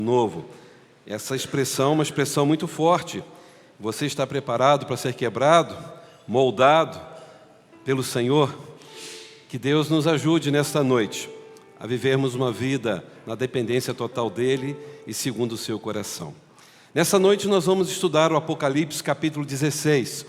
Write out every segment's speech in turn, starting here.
novo. Essa expressão é uma expressão muito forte. Você está preparado para ser quebrado, moldado pelo Senhor? Que Deus nos ajude nesta noite a vivermos uma vida na dependência total dEle e segundo o seu coração. Nessa noite nós vamos estudar o Apocalipse capítulo 16.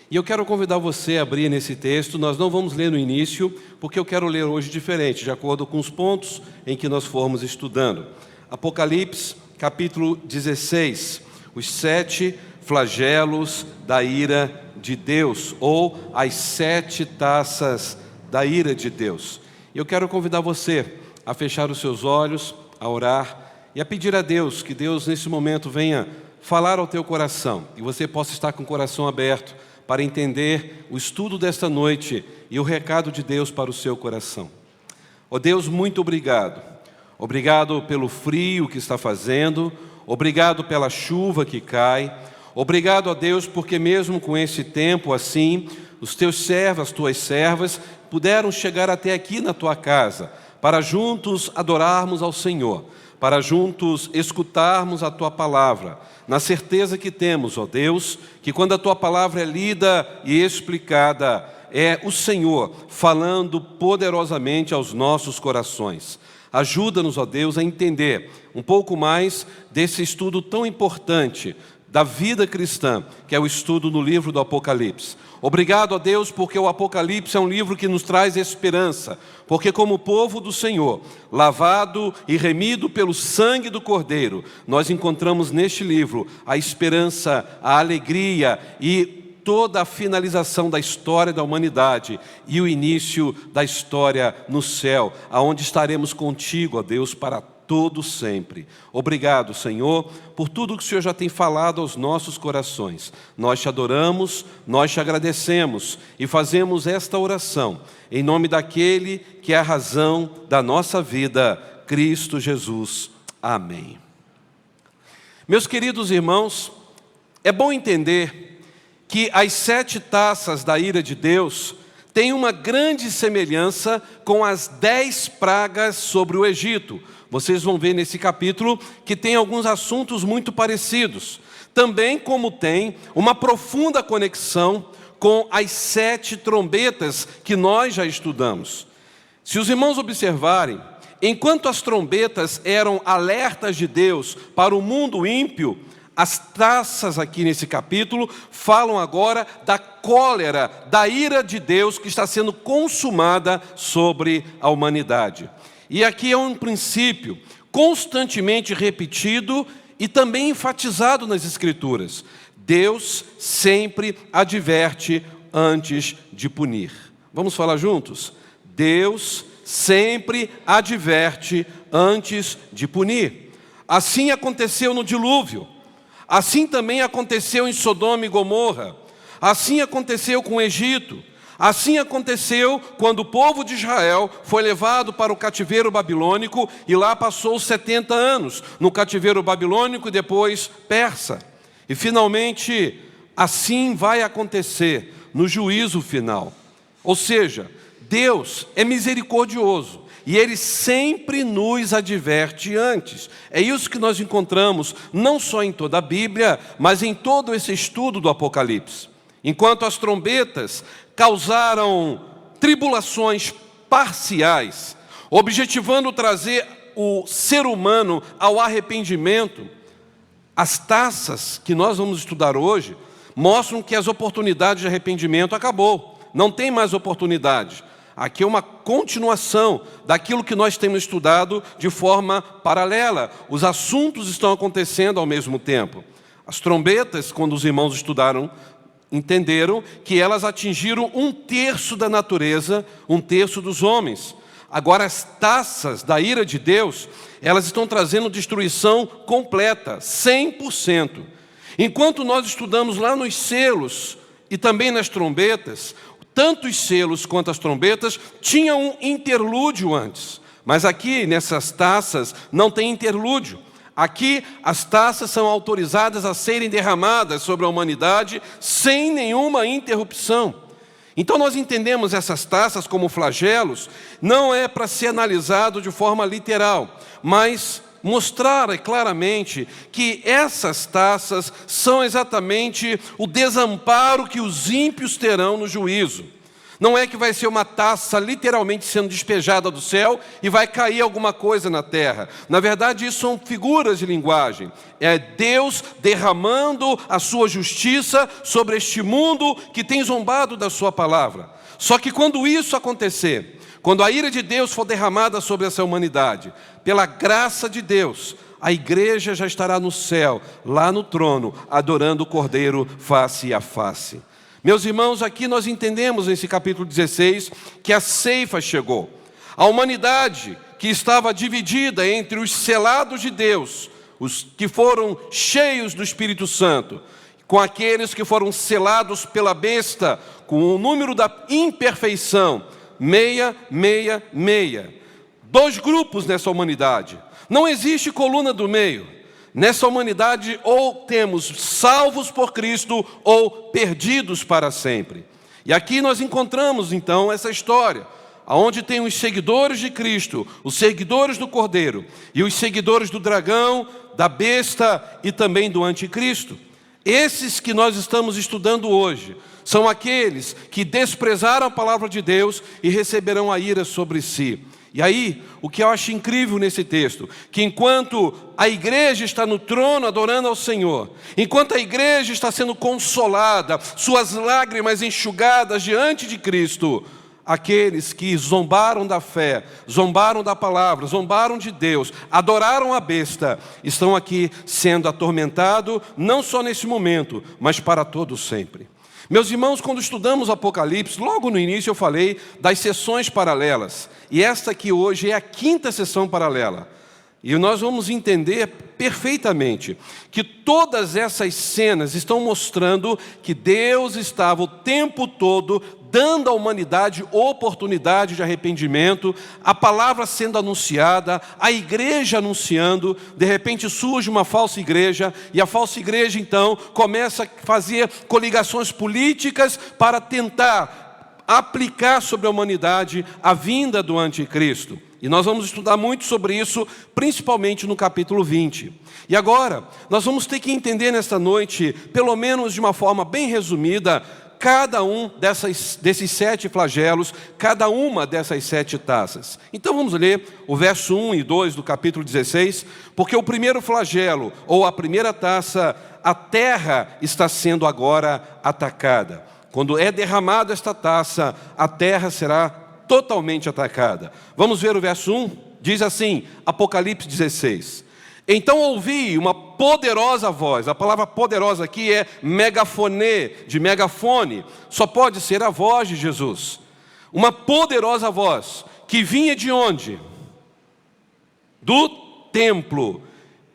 E eu quero convidar você a abrir nesse texto. Nós não vamos ler no início, porque eu quero ler hoje diferente, de acordo com os pontos em que nós formos estudando. Apocalipse capítulo 16, os 7 flagelos da ira de Deus, ou as 7 taças da ira de Deus. Eu quero convidar você a fechar os seus olhos, a orar e a pedir a Deus que Deus nesse momento venha falar ao teu coração e você possa estar com o coração aberto para entender o estudo desta noite e o recado de Deus para o seu coração. Ó Deus, muito obrigado. Obrigado pelo frio que está fazendo, obrigado pela chuva que cai, obrigado a Deus porque mesmo com esse tempo assim, os teus servos, as tuas servas, puderam chegar até aqui na tua casa, para juntos adorarmos ao Senhor, para juntos escutarmos a tua palavra, na certeza que temos, ó Deus, que quando a tua palavra é lida e explicada, é o Senhor falando poderosamente aos nossos corações. Ajuda-nos, ó Deus, a entender um pouco mais desse estudo tão importante da vida cristã, que é o estudo no livro do Apocalipse. Obrigado a Deus, porque o Apocalipse é um livro que nos traz esperança, porque como povo do Senhor, lavado e remido pelo sangue do Cordeiro, nós encontramos neste livro a esperança, a alegria e toda a finalização da história da humanidade e o início da história no céu, aonde estaremos contigo, ó Deus, para todo sempre. Obrigado, Senhor, por tudo que o Senhor já tem falado aos nossos corações. Nós te adoramos, nós te agradecemos e fazemos esta oração em nome daquele que é a razão da nossa vida, Cristo Jesus. Amém. Meus queridos irmãos, é bom entender que as 7 taças da ira de Deus têm uma grande semelhança com as 10 pragas sobre o Egito. Vocês vão ver nesse capítulo que tem alguns assuntos muito parecidos. Também como tem uma profunda conexão com as 7 trombetas que nós já estudamos. Se os irmãos observarem, enquanto as trombetas eram alertas de Deus para o mundo ímpio, as taças aqui nesse capítulo falam agora da cólera, da ira de Deus que está sendo consumada sobre a humanidade. E aqui é um princípio constantemente repetido e também enfatizado nas Escrituras. Deus sempre adverte antes de punir. Vamos falar juntos? Deus sempre adverte antes de punir. Assim aconteceu no dilúvio. Assim também aconteceu em Sodoma e Gomorra. Assim aconteceu com o Egito. Assim aconteceu quando o povo de Israel foi levado para o cativeiro babilônico e lá passou 70 anos no cativeiro babilônico e depois persa. E finalmente, assim vai acontecer no juízo final. Ou seja, Deus é misericordioso e Ele sempre nos adverte antes. É isso que nós encontramos não só em toda a Bíblia, mas em todo esse estudo do Apocalipse. Enquanto as trombetas causaram tribulações parciais, objetivando trazer o ser humano ao arrependimento, as taças que nós vamos estudar hoje mostram que as oportunidades de arrependimento acabou. Não tem mais oportunidade. Aqui é uma continuação daquilo que nós temos estudado de forma paralela. Os assuntos estão acontecendo ao mesmo tempo. As trombetas, quando os irmãos estudaram, entenderam que elas atingiram 1/3 da natureza, 1/3 dos homens. Agora as taças da ira de Deus, elas estão trazendo destruição completa, 100%. Enquanto nós estudamos lá nos selos e também nas trombetas, tanto os selos quanto as trombetas tinham um interlúdio antes. Mas aqui, nessas taças, não tem interlúdio. Aqui, as taças são autorizadas a serem derramadas sobre a humanidade sem nenhuma interrupção. Então nós entendemos essas taças como flagelos, não é para ser analisado de forma literal, mas mostrar claramente que essas taças são exatamente o desamparo que os ímpios terão no juízo. Não é que vai ser uma taça literalmente sendo despejada do céu e vai cair alguma coisa na terra. Na verdade, isso são figuras de linguagem. É Deus derramando a sua justiça sobre este mundo que tem zombado da sua palavra. Só que quando isso acontecer, quando a ira de Deus for derramada sobre essa humanidade, pela graça de Deus, a igreja já estará no céu, lá no trono, adorando o Cordeiro face a face. Meus irmãos, aqui nós entendemos nesse capítulo 16 que a ceifa chegou. A humanidade que estava dividida entre os selados de Deus, os que foram cheios do Espírito Santo, com aqueles que foram selados pela besta, com o número da imperfeição, 666. 2 grupos nessa humanidade. Não existe coluna do meio. Nessa humanidade, ou temos salvos por Cristo, ou perdidos para sempre. E aqui nós encontramos, então, essa história, onde tem os seguidores de Cristo, os seguidores do Cordeiro, e os seguidores do dragão, da besta e também do anticristo. Esses que nós estamos estudando hoje, são aqueles que desprezaram a palavra de Deus e receberão a ira sobre si. E aí, o que eu acho incrível nesse texto, que enquanto a igreja está no trono adorando ao Senhor, enquanto a igreja está sendo consolada, suas lágrimas enxugadas diante de Cristo, aqueles que zombaram da fé, zombaram da palavra, zombaram de Deus, adoraram a besta, estão aqui sendo atormentados, não só nesse momento, mas para todo sempre. Meus irmãos, quando estudamos Apocalipse, logo no início eu falei das sessões paralelas. E esta aqui hoje é a 5ª sessão paralela. E nós vamos entender perfeitamente que todas essas cenas estão mostrando que Deus estava o tempo todo dando à humanidade oportunidade de arrependimento, a palavra sendo anunciada, a igreja anunciando. De repente surge uma falsa igreja, e a falsa igreja então começa a fazer coligações políticas para tentar aplicar sobre a humanidade a vinda do anticristo. E nós vamos estudar muito sobre isso, principalmente no capítulo 20. E agora, nós vamos ter que entender nesta noite, pelo menos de uma forma bem resumida, cada um desses 7 flagelos, cada uma dessas 7 taças. Então vamos ler o verso 1 e 2 do capítulo 16, porque o primeiro flagelo, ou a primeira taça, a terra está sendo agora atacada. Quando é derramada esta taça, a terra será totalmente atacada. Vamos ver o verso 1? Diz assim, Apocalipse 16. Então ouvi uma poderosa voz. A palavra poderosa aqui é megafone, de megafone. Só pode ser a voz de Jesus. Uma poderosa voz, que vinha de onde? Do templo.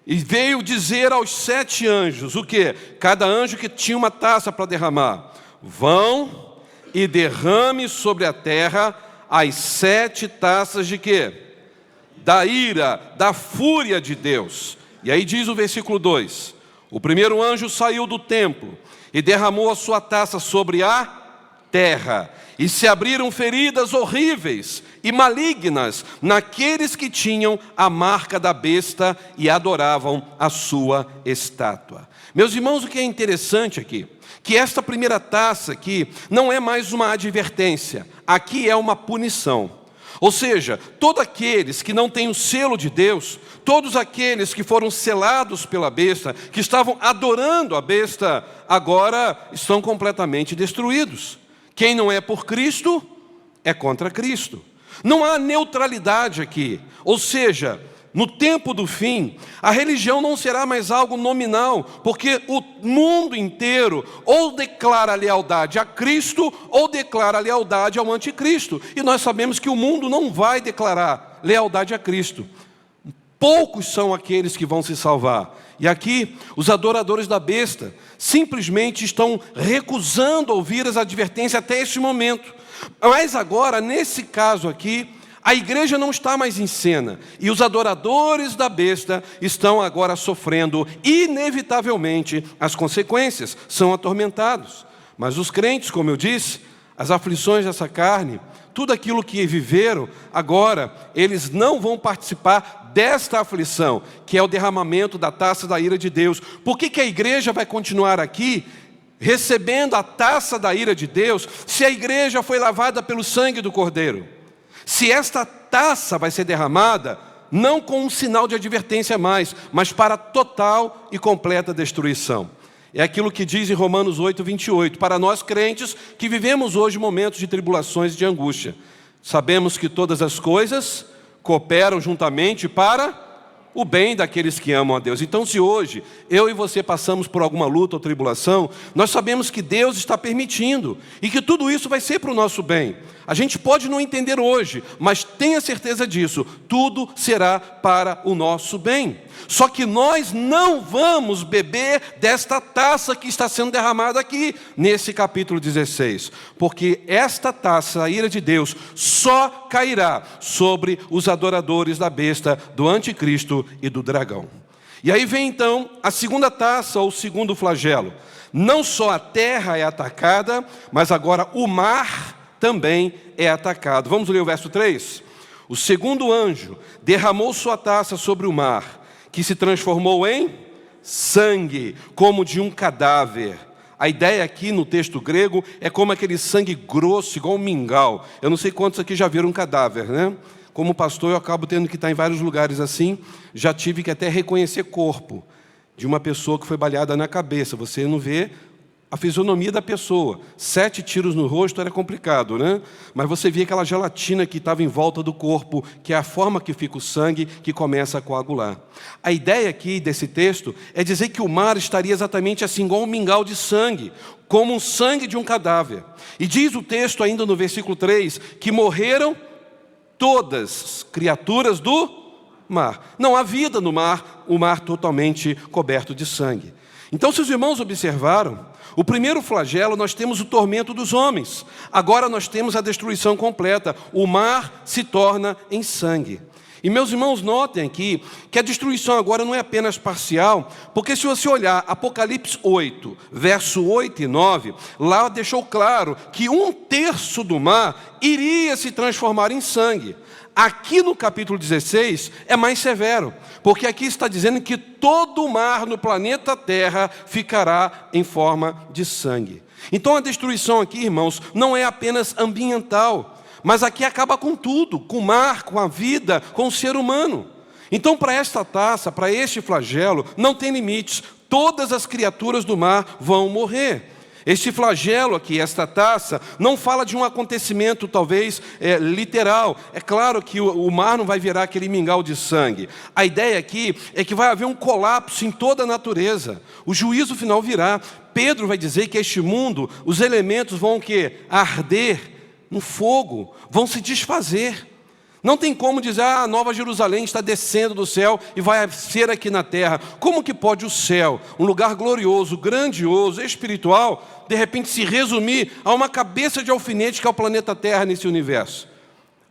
E veio dizer aos 7 anjos, o quê? Cada anjo que tinha uma taça para derramar. Vão e derrame sobre a terra as 7 taças de quê? Da ira, da fúria de Deus. E aí diz o versículo 2, o primeiro anjo saiu do templo e derramou a sua taça sobre a terra, e se abriram feridas horríveis e malignas naqueles que tinham a marca da besta e adoravam a sua estátua. Meus irmãos, o que é interessante aqui, que esta primeira taça aqui não é mais uma advertência, aqui é uma punição. Ou seja, todos aqueles que não têm o selo de Deus, todos aqueles que foram selados pela besta, que estavam adorando a besta, agora estão completamente destruídos. Quem não é por Cristo, é contra Cristo. Não há neutralidade aqui. Ou seja, no tempo do fim, a religião não será mais algo nominal, porque o mundo inteiro ou declara lealdade a Cristo, ou declara lealdade ao anticristo. E nós sabemos que o mundo não vai declarar lealdade a Cristo. Poucos são aqueles que vão se salvar. E aqui, os adoradores da besta simplesmente estão recusando ouvir as advertências até este momento. Mas agora, nesse caso aqui, a igreja não está mais em cena, e os adoradores da besta estão agora sofrendo, inevitavelmente, as consequências, são atormentados. Mas os crentes, como eu disse, as aflições dessa carne, tudo aquilo que viveram, agora eles não vão participar desta aflição, que é o derramamento da taça da ira de Deus. Por que a igreja vai continuar aqui, recebendo a taça da ira de Deus, se a igreja foi lavada pelo sangue do Cordeiro? Se esta taça vai ser derramada, não com um sinal de advertência mais, mas para total e completa destruição. É aquilo que diz em Romanos 8, 28, para nós crentes que vivemos hoje momentos de tribulações e de angústia. Sabemos que todas as coisas cooperam juntamente para o bem daqueles que amam a Deus. Então, se hoje eu e você passamos por alguma luta ou tribulação, nós sabemos que Deus está permitindo e que tudo isso vai ser para o nosso bem. A gente pode não entender hoje, mas tenha certeza disso, tudo será para o nosso bem. Só que nós não vamos beber desta taça que está sendo derramada aqui, nesse capítulo 16. Porque esta taça, a ira de Deus, só cairá sobre os adoradores da besta, do anticristo e do dragão. E aí vem então a segunda taça, ou o segundo flagelo. Não só a terra é atacada, mas agora o mar também é atacado. Vamos ler o verso 3? O segundo anjo derramou sua taça sobre o mar, que se transformou em sangue, como de um cadáver. A ideia aqui no texto grego é como aquele sangue grosso, igual um mingau. Eu não sei quantos aqui já viram um cadáver, né? Como pastor, eu acabo tendo que estar em vários lugares assim. Já tive que até reconhecer corpo de uma pessoa que foi baleada na cabeça. Você não vê a fisionomia da pessoa. 7 tiros no rosto era complicado, né? Mas você via aquela gelatina que estava em volta do corpo, que é a forma que fica o sangue, que começa a coagular. A ideia aqui desse texto é dizer que o mar estaria exatamente assim, igual um mingau de sangue, como um sangue de um cadáver. E diz o texto ainda no versículo 3, que morreram todas as criaturas do mar. Não há vida no mar, o mar totalmente coberto de sangue. Então, se os irmãos observaram, o primeiro flagelo nós temos o tormento dos homens. Agora nós temos a destruição completa. O mar se torna em sangue. E meus irmãos, notem aqui que a destruição agora não é apenas parcial, porque se você olhar Apocalipse 8, verso 8 e 9, lá deixou claro que 1/3 do mar iria se transformar em sangue. Aqui no capítulo 16 é mais severo, porque aqui está dizendo que todo o mar no planeta Terra ficará em forma de sangue. Então a destruição aqui, irmãos, não é apenas ambiental, mas aqui acaba com tudo, com o mar, com a vida, com o ser humano. Então para esta taça, para este flagelo, não tem limites, todas as criaturas do mar vão morrer. Este flagelo aqui, esta taça, não fala de um acontecimento talvez literal. É claro que o mar não vai virar aquele mingau de sangue. A ideia aqui é que vai haver um colapso em toda a natureza. O juízo final virá. Pedro vai dizer que este mundo, os elementos vão o quê? Arder no fogo, vão se desfazer. Não tem como dizer, a Nova Jerusalém está descendo do céu e vai ser aqui na terra. Como que pode o céu, um lugar glorioso, grandioso, espiritual, de repente se resumir a uma cabeça de alfinete que é o planeta Terra nesse universo?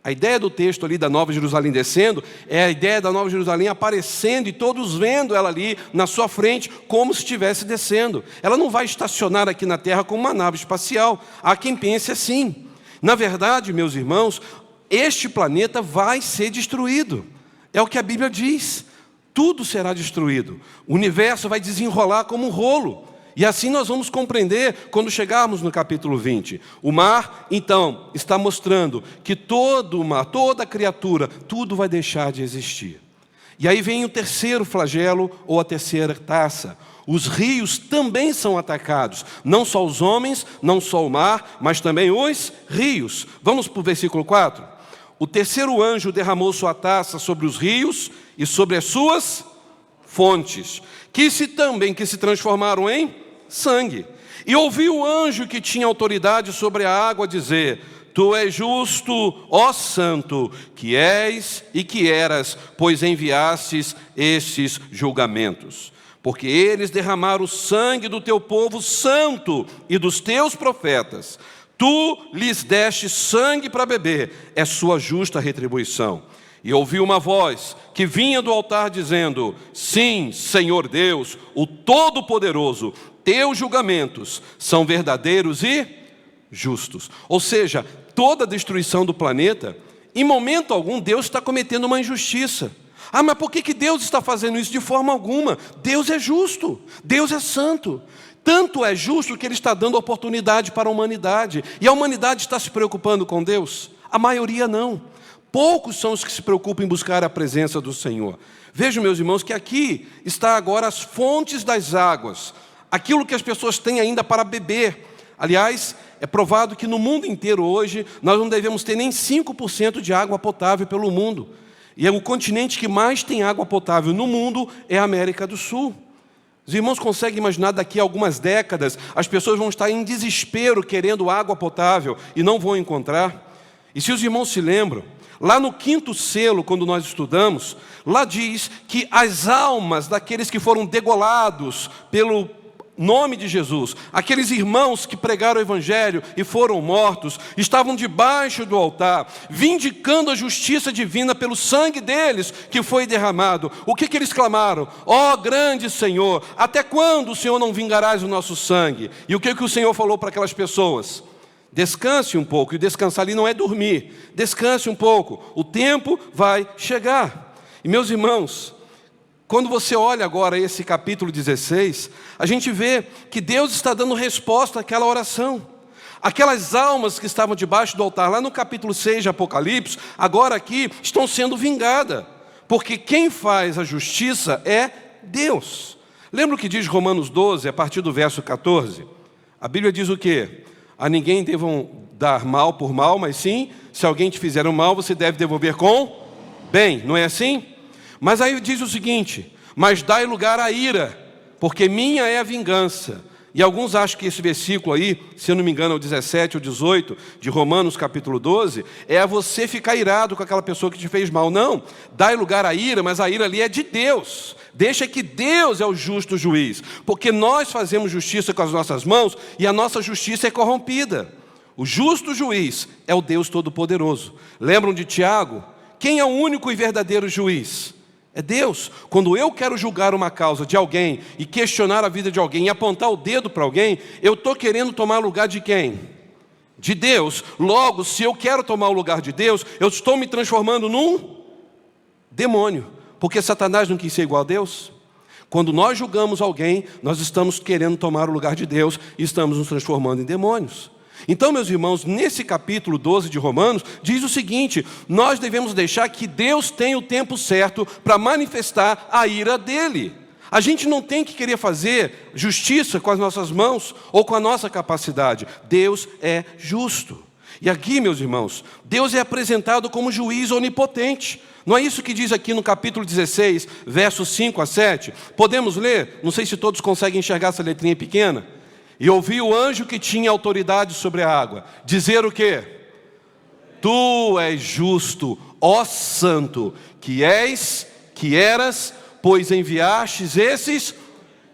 A ideia do texto ali da Nova Jerusalém descendo é a ideia da Nova Jerusalém aparecendo e todos vendo ela ali na sua frente como se estivesse descendo. Ela não vai estacionar aqui na terra como uma nave espacial. Há quem pense assim. Na verdade, meus irmãos, este planeta vai ser destruído. É o que a Bíblia diz. Tudo será destruído. O universo vai desenrolar como um rolo. E assim nós vamos compreender quando chegarmos no capítulo 20. O mar, então, está mostrando que todo o mar, toda criatura, tudo vai deixar de existir. E aí vem o terceiro flagelo, ou a terceira taça. Os rios também são atacados. Não só os homens, não só o mar, mas também os rios. Vamos para o versículo 4? O terceiro anjo derramou sua taça sobre os rios e sobre as suas fontes, que se transformaram em sangue. E ouvi o anjo que tinha autoridade sobre a água dizer: Tu és justo, ó santo, que és e que eras, pois enviastes estes julgamentos. Porque eles derramaram o sangue do teu povo santo e dos teus profetas. Tu lhes deste sangue para beber, é sua justa retribuição. E ouvi uma voz que vinha do altar dizendo: Sim, Senhor Deus, o Todo-Poderoso, teus julgamentos são verdadeiros e justos. Ou seja, toda a destruição do planeta, em momento algum, Deus está cometendo uma injustiça. Ah, mas por que Deus está fazendo isso? De forma alguma. Deus é justo, Deus é santo. Tanto é justo que Ele está dando oportunidade para a humanidade. E a humanidade está se preocupando com Deus? A maioria não. Poucos são os que se preocupam em buscar a presença do Senhor. Vejam, meus irmãos, que aqui está agora as fontes das águas, aquilo que as pessoas têm ainda para beber. Aliás, é provado que no mundo inteiro hoje, nós não devemos ter nem 5% de água potável pelo mundo. E o continente que mais tem água potável no mundo é a América do Sul. Os irmãos conseguem imaginar, daqui a algumas décadas, as pessoas vão estar em desespero querendo água potável e não vão encontrar? E se os irmãos se lembram, lá no 5º selo, quando nós estudamos, lá diz que as almas daqueles que foram degolados pelo nome de Jesus, aqueles irmãos que pregaram o Evangelho e foram mortos, estavam debaixo do altar, vindicando a justiça divina pelo sangue deles que foi derramado. O que eles clamaram? Ó grande Senhor, até quando o Senhor não vingarás o nosso sangue? E o que o Senhor falou para aquelas pessoas? Descanse um pouco, e descansar ali não é dormir, descanse um pouco, o tempo vai chegar. E meus irmãos, quando você olha agora esse capítulo 16, a gente vê que Deus está dando resposta àquela oração. Aquelas almas que estavam debaixo do altar, lá no capítulo 6 de Apocalipse, agora aqui estão sendo vingadas, porque quem faz a justiça é Deus. Lembra o que diz Romanos 12, a partir do verso 14? A Bíblia diz o quê? A ninguém devam dar mal por mal, mas sim, se alguém te fizer um mal, você deve devolver com bem, não é assim? Mas aí diz o seguinte: mas dai lugar à ira, porque minha é a vingança. E alguns acham que esse versículo aí, se eu não me engano, é o 17 ou 18 de Romanos capítulo 12, é a você ficar irado com aquela pessoa que te fez mal. Não, dai lugar à ira, mas a ira ali é de Deus. Deixa que Deus é o justo juiz, porque nós fazemos justiça com as nossas mãos e a nossa justiça é corrompida. O justo juiz é o Deus Todo-Poderoso. Lembram de Tiago? Quem é o único e verdadeiro juiz? É Deus. Quando eu quero julgar uma causa de alguém e questionar a vida de alguém e apontar o dedo para alguém, eu estou querendo tomar lugar de quem? De Deus. Logo, se eu quero tomar o lugar de Deus, eu estou me transformando num demônio. Porque Satanás não quis ser igual a Deus. Quando nós julgamos alguém, nós estamos querendo tomar o lugar de Deus e estamos nos transformando em demônios. Então, meus irmãos, nesse capítulo 12 de Romanos, diz o seguinte: nós devemos deixar que Deus tenha o tempo certo para manifestar a ira dele. A gente não tem que querer fazer justiça com as nossas mãos ou com a nossa capacidade. Deus é justo. E aqui, meus irmãos, Deus é apresentado como juiz onipotente. Não é isso que diz aqui no capítulo 16, versos 5 a 7? Podemos ler? Não sei se todos conseguem enxergar essa letrinha pequena. E ouvi o anjo que tinha autoridade sobre a água dizer o quê? Tu és justo, ó santo, que eras, pois enviastes esses.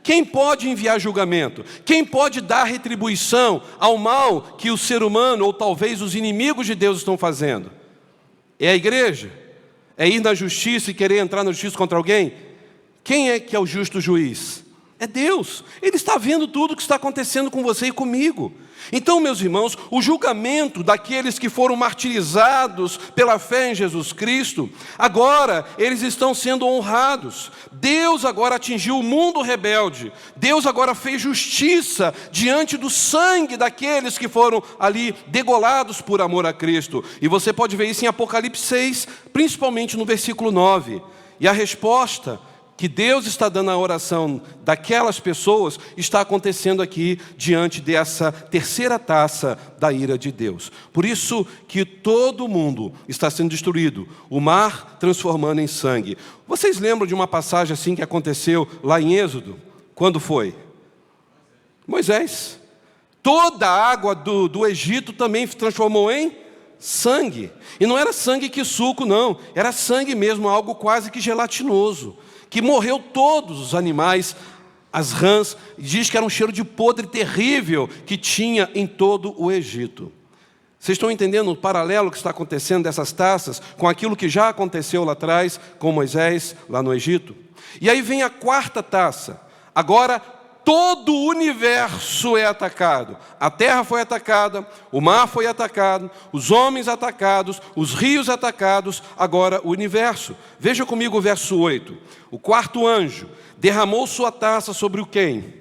Quem pode enviar julgamento? Quem pode dar retribuição ao mal que o ser humano, ou talvez os inimigos de Deus estão fazendo? É a igreja? É ir na justiça e querer entrar na justiça contra alguém? Quem é que é o justo juiz? É Deus. Ele está vendo tudo o que está acontecendo com você e comigo. Então, meus irmãos, o julgamento daqueles que foram martirizados pela fé em Jesus Cristo, agora eles estão sendo honrados. Deus agora atingiu o mundo rebelde. Deus agora fez justiça diante do sangue daqueles que foram ali degolados por amor a Cristo. E você pode ver isso em Apocalipse 6, principalmente no versículo 9. E a resposta que Deus está dando à oração daquelas pessoas está acontecendo aqui diante dessa terceira taça da ira de Deus. Por isso que todo mundo está sendo destruído, o mar transformando em sangue. Vocês lembram de uma passagem assim que aconteceu lá em Êxodo? Quando foi? Moisés. Toda a água do Egito também se transformou em sangue. E não era sangue que suco, não. Era sangue mesmo, algo quase que gelatinoso. Que morreu todos os animais, as rãs, diz que era um cheiro de podre terrível que tinha em todo o Egito. Vocês estão entendendo o paralelo que está acontecendo dessas taças com aquilo que já aconteceu lá atrás com Moisés, lá no Egito? E aí vem a quarta taça. Agora, todo o universo é atacado. A terra foi atacada, o mar foi atacado, os homens atacados, os rios atacados, agora o universo. Veja comigo o verso 8. O quarto anjo derramou sua taça sobre o quem?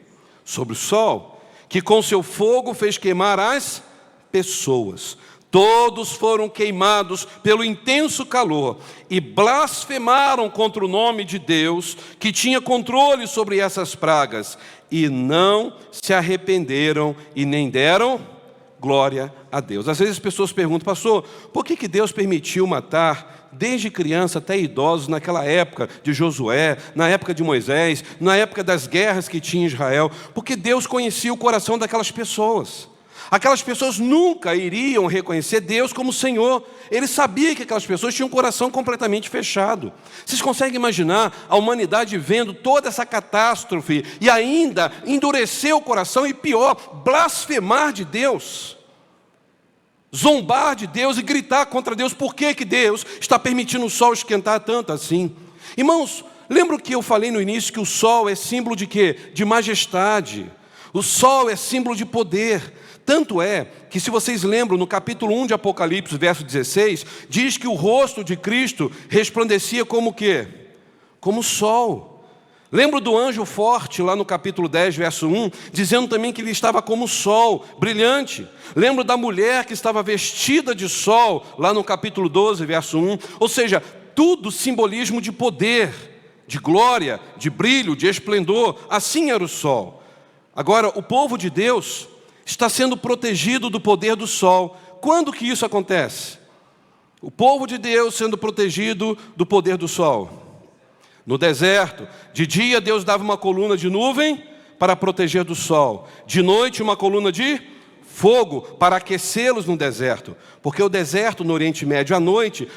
Sobre o sol, que com seu fogo fez queimar as pessoas. Todos foram queimados pelo intenso calor e blasfemaram contra o nome de Deus, que tinha controle sobre essas pragas, e não se arrependeram e nem deram glória a Deus. Às vezes as pessoas perguntam: pastor, por que Deus permitiu matar desde criança até idosos naquela época de Josué, na época de Moisés, na época das guerras que tinha em Israel? Porque Deus conhecia o coração daquelas pessoas. Aquelas pessoas nunca iriam reconhecer Deus como Senhor. Ele sabia que aquelas pessoas tinham um coração completamente fechado. Vocês conseguem imaginar a humanidade vendo toda essa catástrofe e ainda endurecer o coração e, pior, blasfemar de Deus? Zombar de Deus e gritar contra Deus. Por que Deus está permitindo o sol esquentar tanto assim? Irmãos, lembra que eu falei no início que o sol é símbolo de quê? De majestade. O sol é símbolo de poder. Tanto é que, se vocês lembram, no capítulo 1 de Apocalipse, verso 16, diz que o rosto de Cristo resplandecia como o quê? Como o sol. Lembro do anjo forte, lá no capítulo 10, verso 1, dizendo também que ele estava como o sol, brilhante. Lembro da mulher que estava vestida de sol, lá no capítulo 12, verso 1. Ou seja, tudo simbolismo de poder, de glória, de brilho, de esplendor. Assim era o sol. Agora, o povo de Deus está sendo protegido do poder do sol. Quando que isso acontece? O povo de Deus sendo protegido do poder do sol. No deserto, de dia Deus dava uma coluna de nuvem para proteger do sol. De noite, uma coluna de fogo para aquecê-los no deserto. Porque o deserto no Oriente Médio, à noite,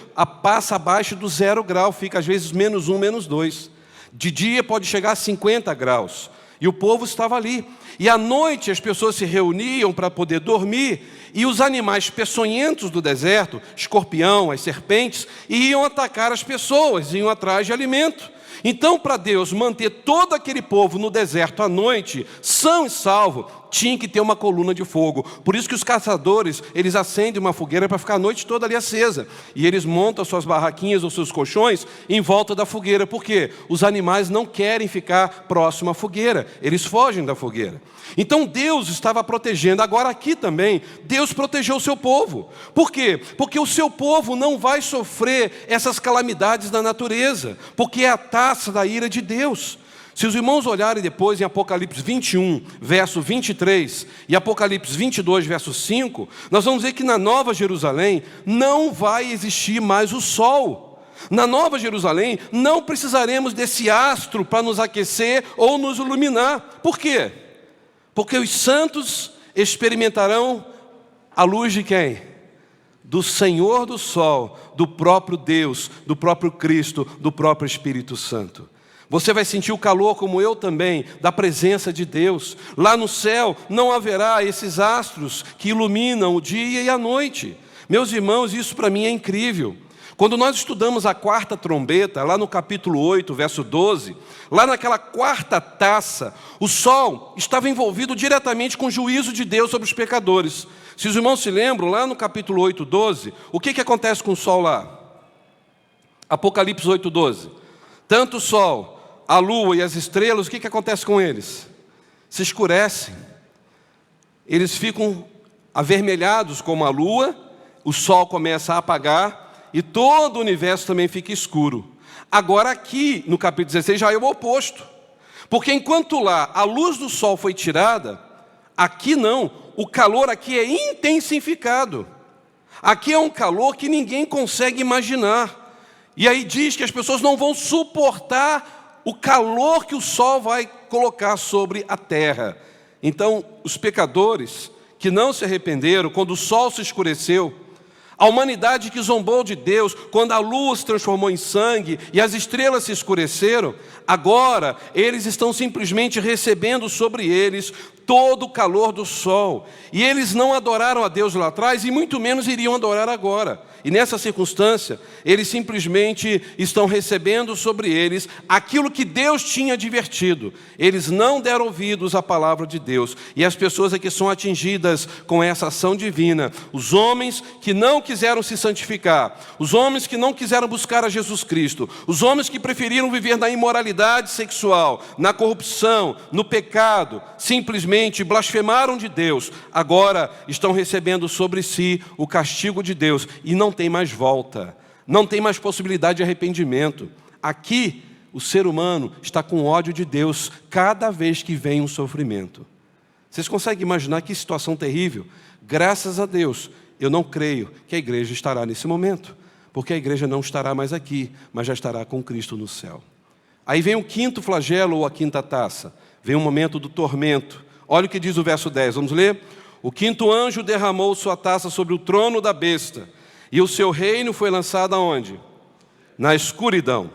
passa abaixo do 0 grau, fica às vezes -1, -2. De dia pode chegar a 50 graus. E o povo estava ali. E à noite as pessoas se reuniam para poder dormir, e os animais peçonhentos do deserto, escorpião, as serpentes, iam atacar as pessoas, iam atrás de alimento. Então, para Deus manter todo aquele povo no deserto à noite, são e salvo, tinha que ter uma coluna de fogo. Por isso que os caçadores, eles acendem uma fogueira para ficar a noite toda ali acesa. E eles montam suas barraquinhas ou seus colchões em volta da fogueira. Por quê? Os animais não querem ficar próximo à fogueira. Eles fogem da fogueira. Então Deus estava protegendo. Agora aqui também, Deus protegeu o seu povo. Por quê? Porque o seu povo não vai sofrer essas calamidades da natureza. Porque é a taça da ira de Deus. Se os irmãos olharem depois em Apocalipse 21, verso 23, e Apocalipse 22, verso 5, nós vamos ver que na Nova Jerusalém não vai existir mais o sol. Na Nova Jerusalém não precisaremos desse astro para nos aquecer ou nos iluminar. Por quê? Porque os santos experimentarão a luz de quem? Do Senhor do sol, do próprio Deus, do próprio Cristo, do próprio Espírito Santo. Você vai sentir o calor, como eu também, da presença de Deus. Lá no céu não haverá esses astros que iluminam o dia e a noite. Meus irmãos, isso para mim é incrível. Quando nós estudamos a quarta trombeta, lá no capítulo 8, verso 12, lá naquela quarta taça, o sol estava envolvido diretamente com o juízo de Deus sobre os pecadores. Se os irmãos se lembram, lá no capítulo 8, 12, o que acontece com o sol lá? Apocalipse 8, 12. Tanto o sol, a lua e as estrelas, o que acontece com eles? Se escurecem. Eles ficam avermelhados como a lua, o sol começa a apagar e todo o universo também fica escuro. Agora aqui, no capítulo 16, já é o oposto. Porque enquanto lá a luz do sol foi tirada, aqui não, o calor aqui é intensificado. Aqui é um calor que ninguém consegue imaginar. E aí diz que as pessoas não vão suportar o calor que o sol vai colocar sobre a terra. Então, os pecadores que não se arrependeram, quando o sol se escureceu, A humanidade que zombou de Deus, quando a luz se transformou em sangue e as estrelas se escureceram, agora eles estão simplesmente recebendo sobre eles todo o calor do sol. E eles não adoraram a Deus lá atrás e muito menos iriam adorar agora. E nessa circunstância, eles simplesmente estão recebendo sobre eles aquilo que Deus tinha advertido. Eles não deram ouvidos à palavra de Deus. E as pessoas aqui são atingidas com essa ação divina. Os homens que não quiseram se santificar, os homens que não quiseram buscar a Jesus Cristo, os homens que preferiram viver na imoralidade sexual, na corrupção, no pecado, simplesmente blasfemaram de Deus, agora estão recebendo sobre si o castigo de Deus e não tem mais volta, não tem mais possibilidade de arrependimento. Aqui o ser humano está com ódio de Deus cada vez que vem um sofrimento. Vocês conseguem imaginar que situação terrível? Graças a Deus, eu não creio que a igreja estará nesse momento, porque a igreja não estará mais aqui, mas já estará com Cristo no céu. Aí vem o quinto flagelo ou a quinta taça, vem o momento do tormento. Olha o que diz o verso 10, vamos ler? O quinto anjo derramou sua taça sobre o trono da besta, e o seu reino foi lançado aonde? Na escuridão.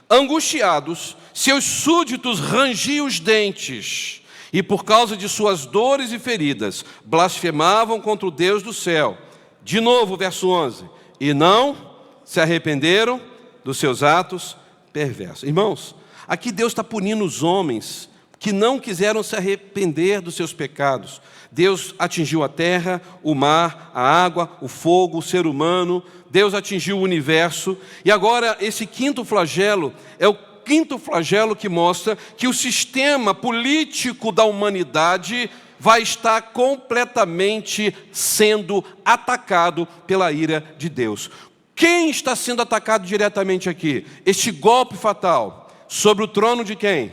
Angustiados, seus súditos rangiam os dentes, e por causa de suas dores e feridas, blasfemavam contra o Deus do céu. De novo, verso 11. E não se arrependeram dos seus atos perversos. Irmãos, aqui Deus está punindo os homens que não quiseram se arrepender dos seus pecados. Deus atingiu a terra, o mar, a água, o fogo, o ser humano. Deus atingiu o universo. E agora esse quinto flagelo é o quinto flagelo que mostra que o sistema político da humanidade vai estar completamente sendo atacado pela ira de Deus. Quem está sendo atacado diretamente aqui? Este golpe fatal sobre o trono de quem?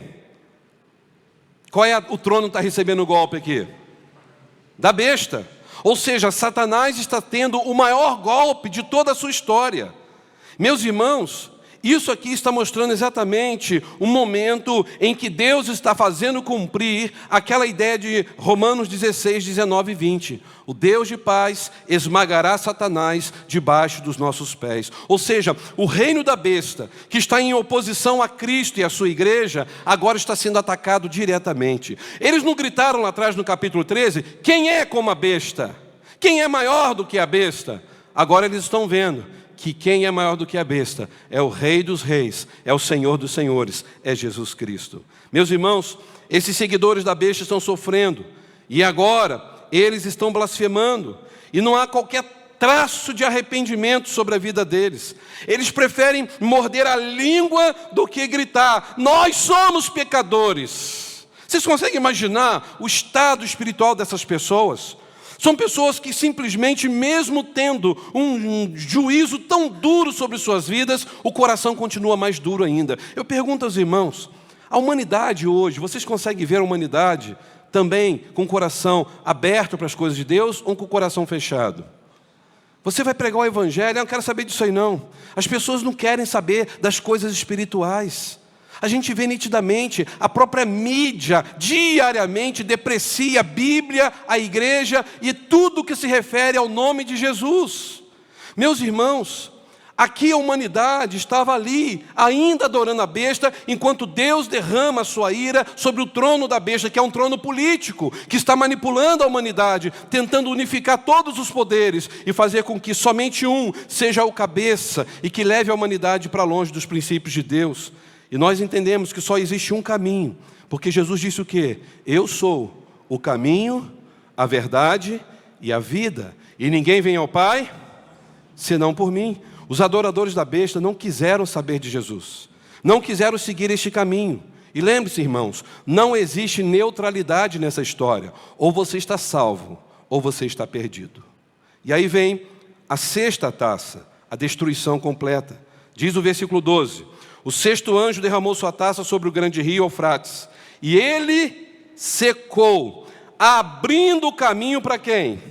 Qual é o trono que está recebendo o golpe aqui? Da besta. Ou seja, Satanás está tendo o maior golpe de toda a sua história. Meus irmãos, isso aqui está mostrando exatamente o momento em que Deus está fazendo cumprir aquela ideia de Romanos 16, 19 e 20. O Deus de paz esmagará Satanás debaixo dos nossos pés. Ou seja, o reino da besta, que está em oposição a Cristo e a sua igreja, agora está sendo atacado diretamente. Eles não gritaram lá atrás no capítulo 13, quem é como a besta? Quem é maior do que a besta? Agora eles estão vendo que quem é maior do que a besta é o Rei dos Reis, é o Senhor dos Senhores, é Jesus Cristo. Meus irmãos, esses seguidores da besta estão sofrendo, e agora eles estão blasfemando, e não há qualquer traço de arrependimento sobre a vida deles. Eles preferem morder a língua do que gritar, nós somos pecadores. Vocês conseguem imaginar o estado espiritual dessas pessoas? São pessoas que simplesmente, mesmo tendo um juízo tão duro sobre suas vidas, o coração continua mais duro ainda. Eu pergunto aos irmãos, a humanidade hoje, vocês conseguem ver a humanidade também com o coração aberto para as coisas de Deus ou com o coração fechado? Você vai pregar o evangelho, eu não quero saber disso aí não. As pessoas não querem saber das coisas espirituais. A gente vê nitidamente, a própria mídia diariamente deprecia a Bíblia, a igreja e tudo que se refere ao nome de Jesus. Meus irmãos, aqui a humanidade estava ali, ainda adorando a besta, enquanto Deus derrama a sua ira sobre o trono da besta, que é um trono político, que está manipulando a humanidade, tentando unificar todos os poderes e fazer com que somente um seja o cabeça e que leve a humanidade para longe dos princípios de Deus. E nós entendemos que só existe um caminho, porque Jesus disse o quê? Eu sou o caminho, a verdade e a vida, e ninguém vem ao Pai, senão por mim. Os adoradores da besta não quiseram saber de Jesus, não quiseram seguir este caminho. E lembre-se, irmãos, não existe neutralidade nessa história. Ou você está salvo, ou você está perdido. E aí vem a sexta taça, a destruição completa. Diz o versículo 12... O sexto anjo derramou sua taça sobre o grande rio Eufrates, e ele secou, abrindo o caminho para quem?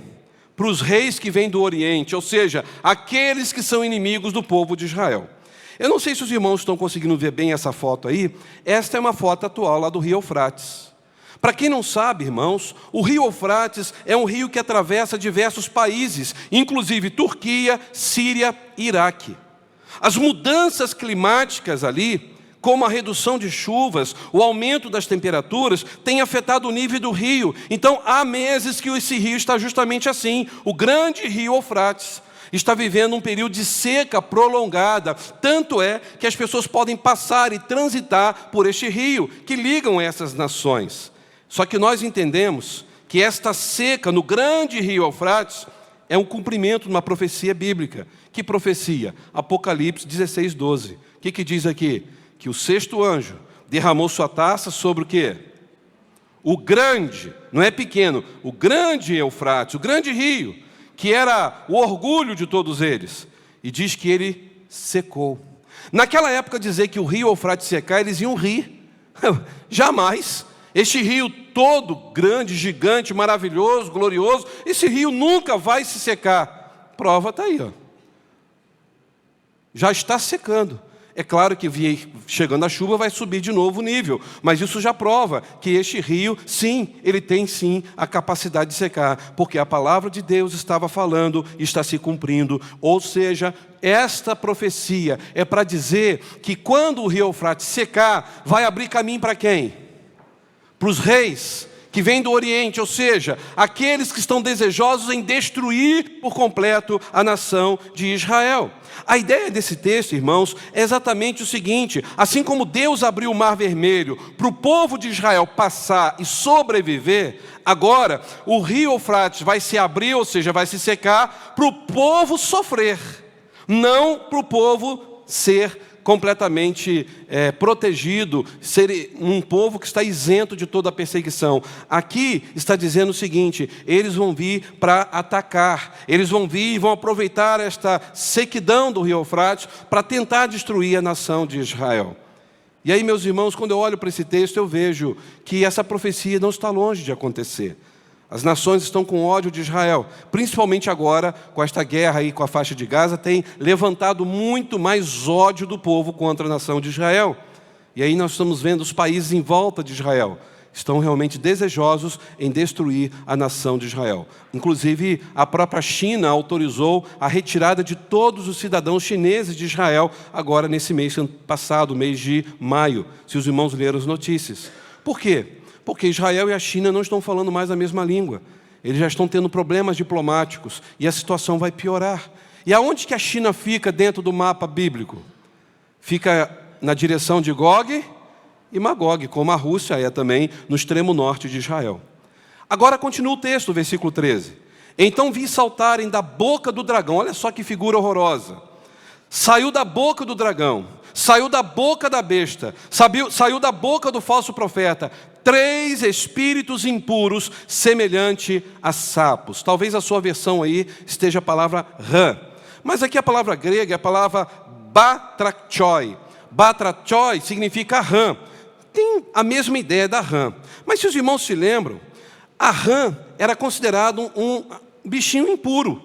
Para os reis que vêm do Oriente, ou seja, aqueles que são inimigos do povo de Israel. Eu não sei se os irmãos estão conseguindo ver bem essa foto aí. Esta é uma foto atual lá do rio Eufrates. Para quem não sabe, irmãos, o rio Eufrates é um rio que atravessa diversos países, inclusive Turquia, Síria e Iraque. As mudanças climáticas ali, como a redução de chuvas, o aumento das temperaturas, têm afetado o nível do rio. Então, há meses que esse rio está justamente assim. O grande rio Eufrates está vivendo um período de seca prolongada. Tanto é que as pessoas podem passar e transitar por este rio, que ligam essas nações. Só que nós entendemos que esta seca no grande rio Eufrates é um cumprimento de uma profecia bíblica. Que profecia? Apocalipse 16, 12. O que diz aqui? Que o sexto anjo derramou sua taça sobre o quê? O grande, não é pequeno, o grande Eufrates, o grande rio, que era o orgulho de todos eles. E diz que ele secou. Naquela época, dizer que o rio Eufrates secar, eles iam rir. Jamais. Este rio todo grande, gigante, maravilhoso, glorioso, esse rio nunca vai se secar. Prova está aí, ó. Já está secando. É claro que chegando a chuva vai subir de novo o nível, mas isso já prova que este rio, sim, ele tem sim a capacidade de secar, porque a palavra de Deus estava falando e está se cumprindo. Ou seja, esta profecia é para dizer que quando o rio Eufrates secar, vai abrir caminho para quem? Para os reis que vêm do Oriente, ou seja, aqueles que estão desejosos em destruir por completo a nação de Israel. A ideia desse texto, irmãos, é exatamente o seguinte: assim como Deus abriu o Mar Vermelho para o povo de Israel passar e sobreviver, agora o rio Eufrates vai se abrir, ou seja, vai se secar, para o povo sofrer, não para o povo ser completamente protegido, ser um povo que está isento de toda a perseguição. Aqui está dizendo o seguinte: eles vão vir para atacar, eles vão vir e vão aproveitar esta sequidão do rio Eufrates para tentar destruir a nação de Israel. E aí, meus irmãos, quando eu olho para esse texto, eu vejo que essa profecia não está longe de acontecer. As nações estão com ódio de Israel, principalmente agora, com esta guerra aí com a faixa de Gaza, tem levantado muito mais ódio do povo contra a nação de Israel. E aí nós estamos vendo os países em volta de Israel, estão realmente desejosos em destruir a nação de Israel. Inclusive, a própria China autorizou a retirada de todos os cidadãos chineses de Israel, agora nesse mês passado, mês de maio, se os irmãos leram as notícias. Por quê? Porque Israel e a China não estão falando mais a mesma língua. Eles já estão tendo problemas diplomáticos e a situação vai piorar. E aonde que a China fica dentro do mapa bíblico? Fica na direção de Gog e Magog, como a Rússia é também no extremo norte de Israel. Agora continua o texto, versículo 13. Então vi saltarem da boca do dragão, olha só que figura horrorosa. Saiu da boca do dragão, saiu da boca da besta, saiu da boca do falso profeta, 3 espíritos impuros, semelhante a sapos. Talvez a sua versão aí esteja a palavra rã. Mas aqui a palavra grega é a palavra batrachoi. Batrachoi significa rã. Tem a mesma ideia da rã. Mas se os irmãos se lembram, a rã era considerado um bichinho impuro.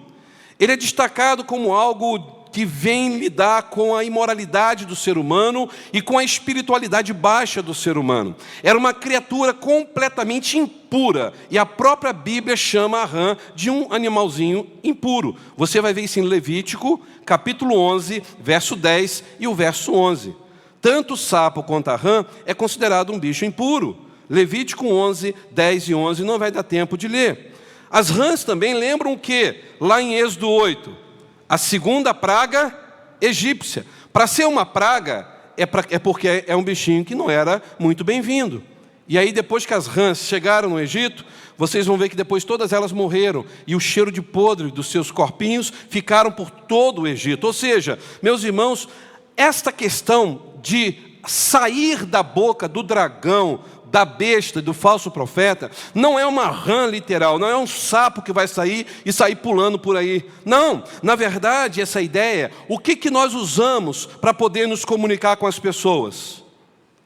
Ele é destacado como algo que vem lidar com a imoralidade do ser humano e com a espiritualidade baixa do ser humano. Era uma criatura completamente impura, e a própria Bíblia chama a rã de um animalzinho impuro. Você vai ver isso em Levítico, capítulo 11, verso 10 e o verso 11. Tanto o sapo quanto a rã é considerado um bicho impuro. Levítico 11, 10 e 11, não vai dar tempo de ler. As rãs também lembram o quê? Lá em Êxodo 8. A segunda praga egípcia. Para ser uma praga, é porque é um bichinho que não era muito bem-vindo. E aí, depois que as rãs chegaram no Egito, vocês vão ver que depois todas elas morreram. E o cheiro de podre dos seus corpinhos ficaram por todo o Egito. Ou seja, meus irmãos, esta questão de sair da boca do dragão, da besta, do falso profeta, não é uma rã literal, não é um sapo que vai sair e sair pulando por aí. Não, na verdade, essa ideia, o que nós usamos para poder nos comunicar com as pessoas?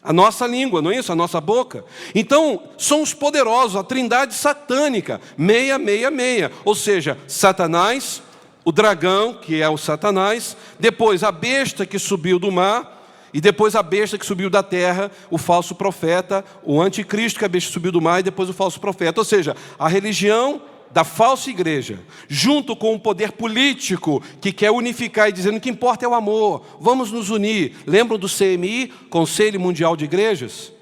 A nossa língua, não é isso? A nossa boca. Então, somos poderosos, a trindade satânica, 666, ou seja, Satanás, o dragão, que é o Satanás, depois a besta que subiu do mar, e depois a besta que subiu da terra, o falso profeta, o anticristo que a besta subiu do mar, e depois o falso profeta. Ou seja, a religião da falsa igreja, junto com o poder político que quer unificar e dizendo que o que importa é o amor, vamos nos unir. Lembram do CMI, Conselho Mundial de Igrejas?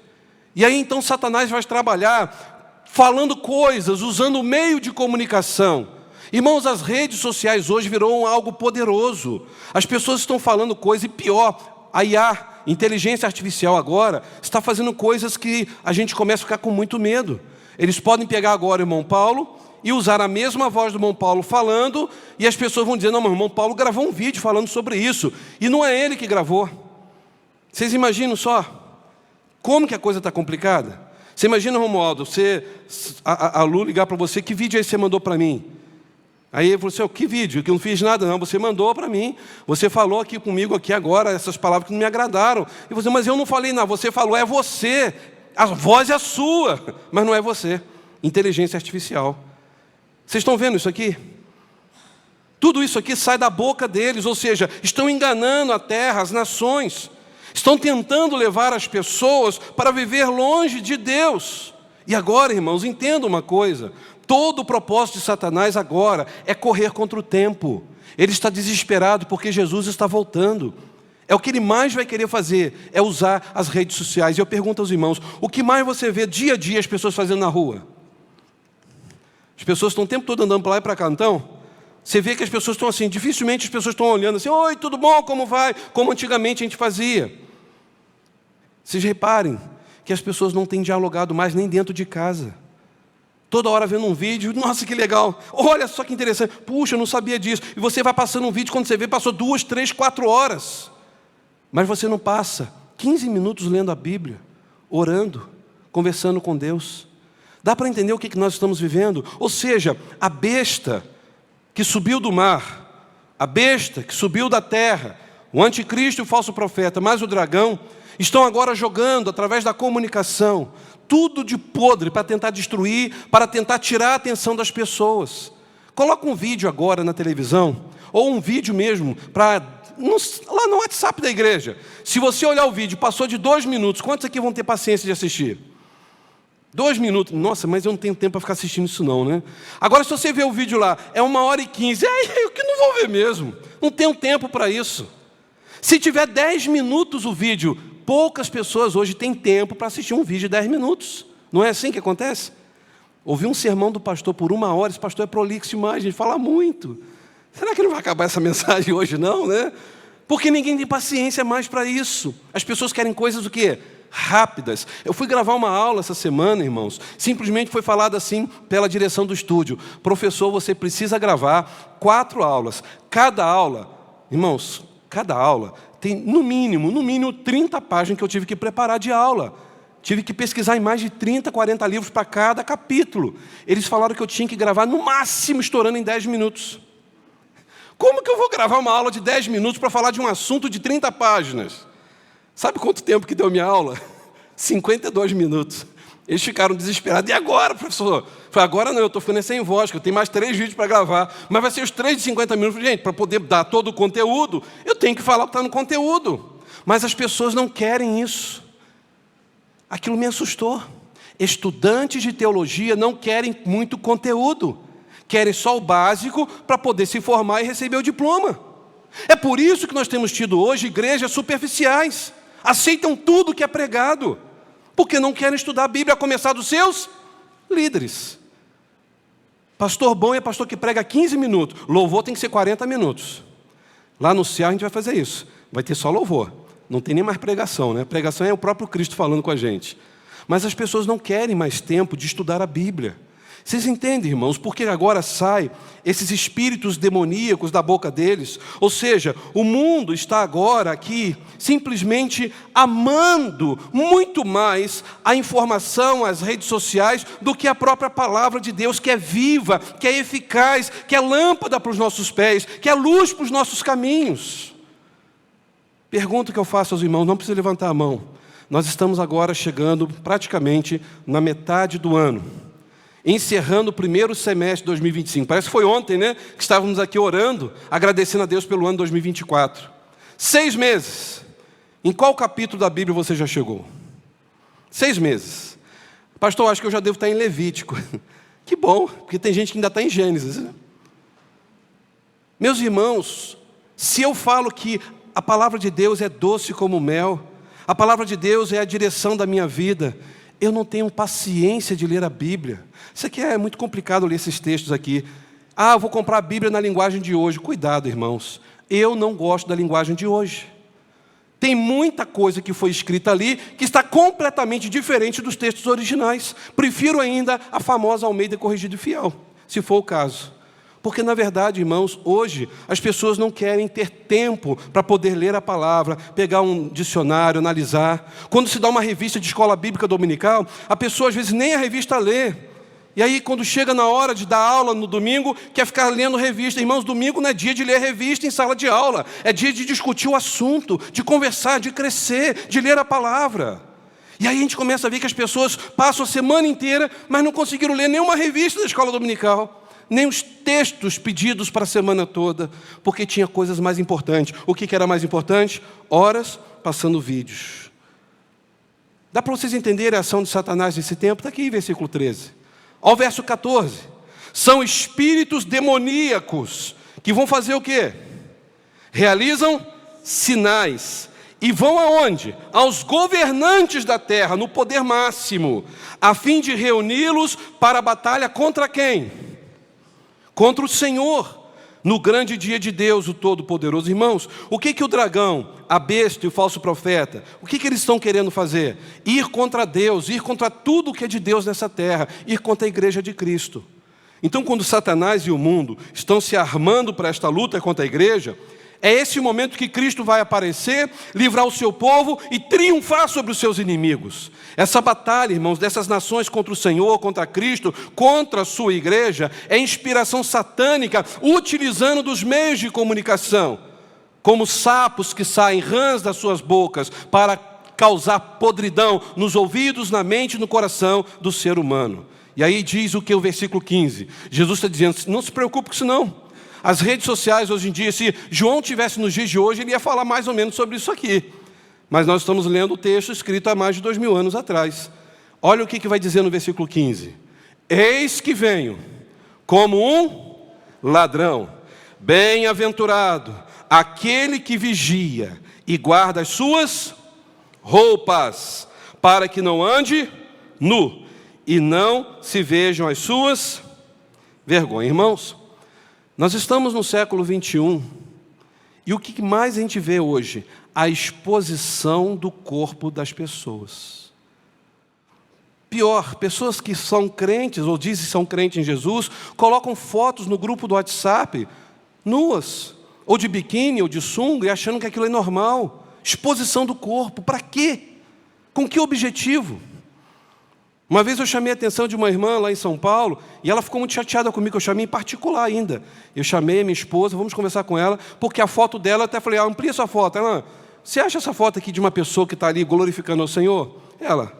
E aí então Satanás vai trabalhar falando coisas, usando o meio de comunicação. Irmãos, as redes sociais hoje viram algo poderoso. As pessoas estão falando coisas, e pior, a IA, inteligência artificial agora, está fazendo coisas que a gente começa a ficar com muito medo. Eles podem pegar agora o irmão Paulo e usar a mesma voz do irmão Paulo falando, e as pessoas vão dizer, não, mas o irmão Paulo gravou um vídeo falando sobre isso, e não é ele que gravou. Vocês imaginam só? Como que a coisa está complicada? Você imagina, Romualdo, a Lu ligar para você, que vídeo aí você mandou para mim? Aí ele falou assim, que vídeo? Que eu não fiz nada, não, você mandou para mim. Você falou aqui comigo, aqui agora, essas palavras que não me agradaram. E você, mas eu não falei nada, você falou, é você. A voz é a sua, mas não é você. Inteligência artificial. Vocês estão vendo isso aqui? Tudo isso aqui sai da boca deles, ou seja, estão enganando a terra, as nações. Estão tentando levar as pessoas para viver longe de Deus. E agora, irmãos, entenda uma coisa. Todo o propósito de Satanás agora é correr contra o tempo. Ele está desesperado porque Jesus está voltando. É o que ele mais vai querer fazer, é usar as redes sociais. E eu pergunto aos irmãos, o que mais você vê dia a dia as pessoas fazendo na rua? As pessoas estão o tempo todo andando para lá e para cá, então? Você vê que as pessoas estão assim, dificilmente as pessoas estão olhando assim, oi, tudo bom, como vai? Como antigamente a gente fazia. Vocês reparem que as pessoas não têm dialogado mais nem dentro de casa. Toda hora vendo um vídeo, nossa, que legal, olha só que interessante, puxa, eu não sabia disso. E você vai passando um vídeo, quando você vê, passou 2, 3, 4 horas. Mas você não passa 15 minutos lendo a Bíblia, orando, conversando com Deus. Dá para entender o que nós estamos vivendo? Ou seja, a besta que subiu do mar, a besta que subiu da terra, o anticristo e o falso profeta, mais o dragão, estão agora jogando, através da comunicação, tudo de podre para tentar destruir, para tentar tirar a atenção das pessoas. Coloca um vídeo agora na televisão, ou um vídeo mesmo, lá no WhatsApp da igreja. Se você olhar o vídeo, passou de 2 minutos, quantos aqui vão ter paciência de assistir? 2 minutos, nossa, mas eu não tenho tempo para ficar assistindo isso não, né? Agora, se você ver o vídeo lá, é 1h15, eu que não vou ver mesmo, não tenho tempo para isso. Se tiver 10 minutos o vídeo, poucas pessoas hoje têm tempo para assistir um vídeo de 10 minutos. Não é assim que acontece? Ouvi um sermão do pastor por 1 hora, esse pastor é prolixo demais, a gente fala muito. Será que não vai acabar essa mensagem hoje não, né? Porque ninguém tem paciência mais para isso. As pessoas querem coisas o quê? Rápidas. Eu fui gravar uma aula essa semana, irmãos, simplesmente foi falado assim pela direção do estúdio. Professor, você precisa gravar 4 aulas. Cada aula, irmãos, cada aula tem no mínimo 30 páginas que eu tive que preparar de aula. Tive que pesquisar em mais de 30, 40 livros para cada capítulo. Eles falaram que eu tinha que gravar no máximo estourando em 10 minutos. Como que eu vou gravar uma aula de 10 minutos para falar de um assunto de 30 páginas? Sabe quanto tempo que deu minha aula? 52 minutos. Eles ficaram desesperados. E agora, professor? Eu falei, agora não, eu estou ficando sem voz, que eu tenho mais 3 vídeos para gravar. Mas vai ser os 3 de 50 minutos. Gente, para poder dar todo o conteúdo, eu tenho que falar o que está no conteúdo. Mas as pessoas não querem isso. Aquilo me assustou. Estudantes de teologia não querem muito conteúdo. Querem só o básico para poder se formar e receber o diploma. É por isso que nós temos tido hoje igrejas superficiais. Aceitam tudo que é pregado. Porque não querem estudar a Bíblia, a começar dos seus líderes. Pastor bom é pastor que prega 15 minutos. Louvor tem que ser 40 minutos. Lá no céu a gente vai fazer isso. Vai ter só louvor. Não tem nem mais pregação, né? Pregação é o próprio Cristo falando com a gente. Mas as pessoas não querem mais tempo de estudar a Bíblia. Vocês entendem, irmãos, porque agora saem esses espíritos demoníacos da boca deles? Ou seja, o mundo está agora aqui simplesmente amando muito mais a informação, as redes sociais, do que a própria palavra de Deus, que é viva, que é eficaz, que é lâmpada para os nossos pés, que é luz para os nossos caminhos. Pergunta que eu faço aos irmãos, não precisa levantar a mão. Nós estamos agora chegando praticamente na metade do ano, encerrando o primeiro semestre de 2025. Parece que foi ontem, né? Que estávamos aqui orando, agradecendo a Deus pelo ano 2024. 6 meses. Em qual capítulo da Bíblia você já chegou? 6 meses. Pastor, acho que eu já devo estar em Levítico. Que bom, porque tem gente que ainda está em Gênesis, né? Meus irmãos, se eu falo que a palavra de Deus é doce como mel, a palavra de Deus é a direção da minha vida, eu não tenho paciência de ler a Bíblia. Isso aqui é muito complicado ler esses textos aqui. Ah, eu vou comprar a Bíblia na linguagem de hoje. Cuidado, irmãos. Eu não gosto da linguagem de hoje. Tem muita coisa que foi escrita ali que está completamente diferente dos textos originais. Prefiro ainda a famosa Almeida Corrigida e Fiel, se for o caso. Porque, na verdade, irmãos, hoje as pessoas não querem ter tempo para poder ler a palavra, pegar um dicionário, analisar. Quando se dá uma revista de escola bíblica dominical, a pessoa às vezes nem a revista lê. E aí, quando chega na hora de dar aula no domingo, quer ficar lendo revista. Irmãos, domingo não é dia de ler revista em sala de aula. É dia de discutir o assunto, de conversar, de crescer, de ler a palavra. E aí a gente começa a ver que as pessoas passam a semana inteira, mas não conseguiram ler nenhuma revista da escola dominical, nem os textos pedidos para a semana toda, porque tinha coisas mais importantes. O que era mais importante? Horas passando vídeos. Dá para vocês entenderem a ação de Satanás nesse tempo? Está aqui em versículo 13. Ao verso 14, são espíritos demoníacos que vão fazer o quê? Realizam sinais. E vão aonde? Aos governantes da terra, no poder máximo, a fim de reuni-los para a batalha contra quem? Contra o Senhor, no grande dia de Deus, o Todo-Poderoso. Irmãos, o que o dragão, a besta e o falso profeta, o que eles estão querendo fazer? Ir contra Deus, ir contra tudo que é de Deus nessa terra, ir contra a igreja de Cristo. Então, quando Satanás e o mundo estão se armando para esta luta contra a igreja, é esse o momento que Cristo vai aparecer, livrar o seu povo e triunfar sobre os seus inimigos. Essa batalha, irmãos, dessas nações contra o Senhor, contra Cristo, contra a sua igreja, é inspiração satânica, utilizando dos meios de comunicação, como sapos que saem rãs das suas bocas, para causar podridão nos ouvidos, na mente e no coração do ser humano. E aí diz o que o versículo 15? Jesus está dizendo, não se preocupe com isso não. As redes sociais hoje em dia, se João tivesse nos dias de hoje, ele ia falar mais ou menos sobre isso aqui. Mas nós estamos lendo o texto escrito há mais de 2000 anos atrás. Olha o que vai dizer no versículo 15. Eis que venho como um ladrão, bem-aventurado aquele que vigia e guarda as suas roupas, para que não ande nu e não se vejam as suas vergonhas. Irmãos, nós estamos no século 21, e o que mais a gente vê hoje? A exposição do corpo das pessoas. Pior, pessoas que são crentes, ou dizem que são crentes em Jesus, colocam fotos no grupo do WhatsApp, nuas, ou de biquíni, ou de sunga, e achando que aquilo é normal. Exposição do corpo, para quê? Com que objetivo? Uma vez eu chamei a atenção de uma irmã lá em São Paulo, e ela ficou muito chateada comigo, eu chamei em particular ainda. Eu chamei a minha esposa, vamos conversar com ela, porque a foto dela, eu até falei, amplia essa foto. Ela, você acha essa foto aqui de uma pessoa que está ali glorificando ao Senhor? Ela,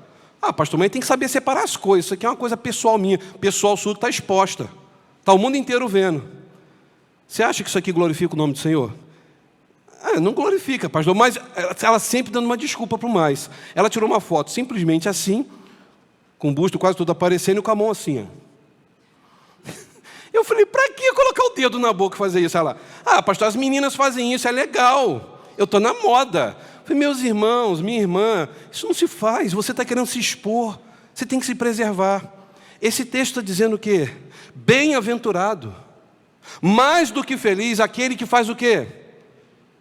pastor, mas tem que saber separar as coisas, isso aqui é uma coisa pessoal minha, pessoal sua que está exposta. Está o mundo inteiro vendo. Você acha que isso aqui glorifica o nome do Senhor? Não glorifica, pastor, mas ela sempre dando uma desculpa para o mais. Ela tirou uma foto simplesmente assim, com o busto quase todo aparecendo e com a mão assim. Eu falei, para que colocar o dedo na boca e fazer isso? Ela, pastor, as meninas fazem isso, é legal. Eu estou na moda. Eu falei, meus irmãos, minha irmã, isso não se faz, você está querendo se expor, você tem que se preservar. Esse texto está dizendo o quê? Bem-aventurado, mais do que feliz, aquele que faz o quê?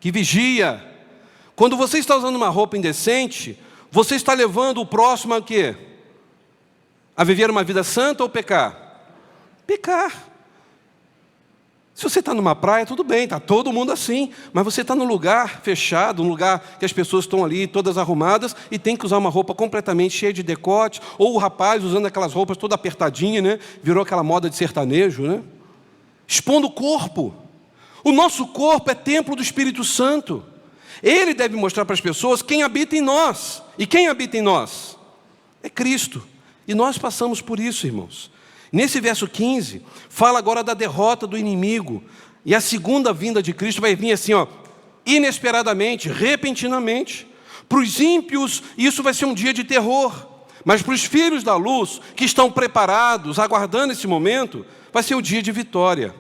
Que vigia. Quando você está usando uma roupa indecente, você está levando o próximo a quê? A viver uma vida santa ou pecar? Pecar. Se você está numa praia, tudo bem, está todo mundo assim, mas você está num lugar fechado, um lugar que as pessoas estão ali todas arrumadas e tem que usar uma roupa completamente cheia de decote, ou o rapaz usando aquelas roupas toda apertadinha, né? Virou aquela moda de sertanejo, né? Expondo o corpo. O nosso corpo é templo do Espírito Santo. Ele deve mostrar para as pessoas quem habita em nós. E quem habita em nós? É Cristo. E nós passamos por isso, irmãos. Nesse verso 15, fala agora da derrota do inimigo. E a segunda vinda de Cristo vai vir assim, inesperadamente, repentinamente. Para os ímpios, isso vai ser um dia de terror. Mas para os filhos da luz, que estão preparados, aguardando esse momento, vai ser um dia de vitória.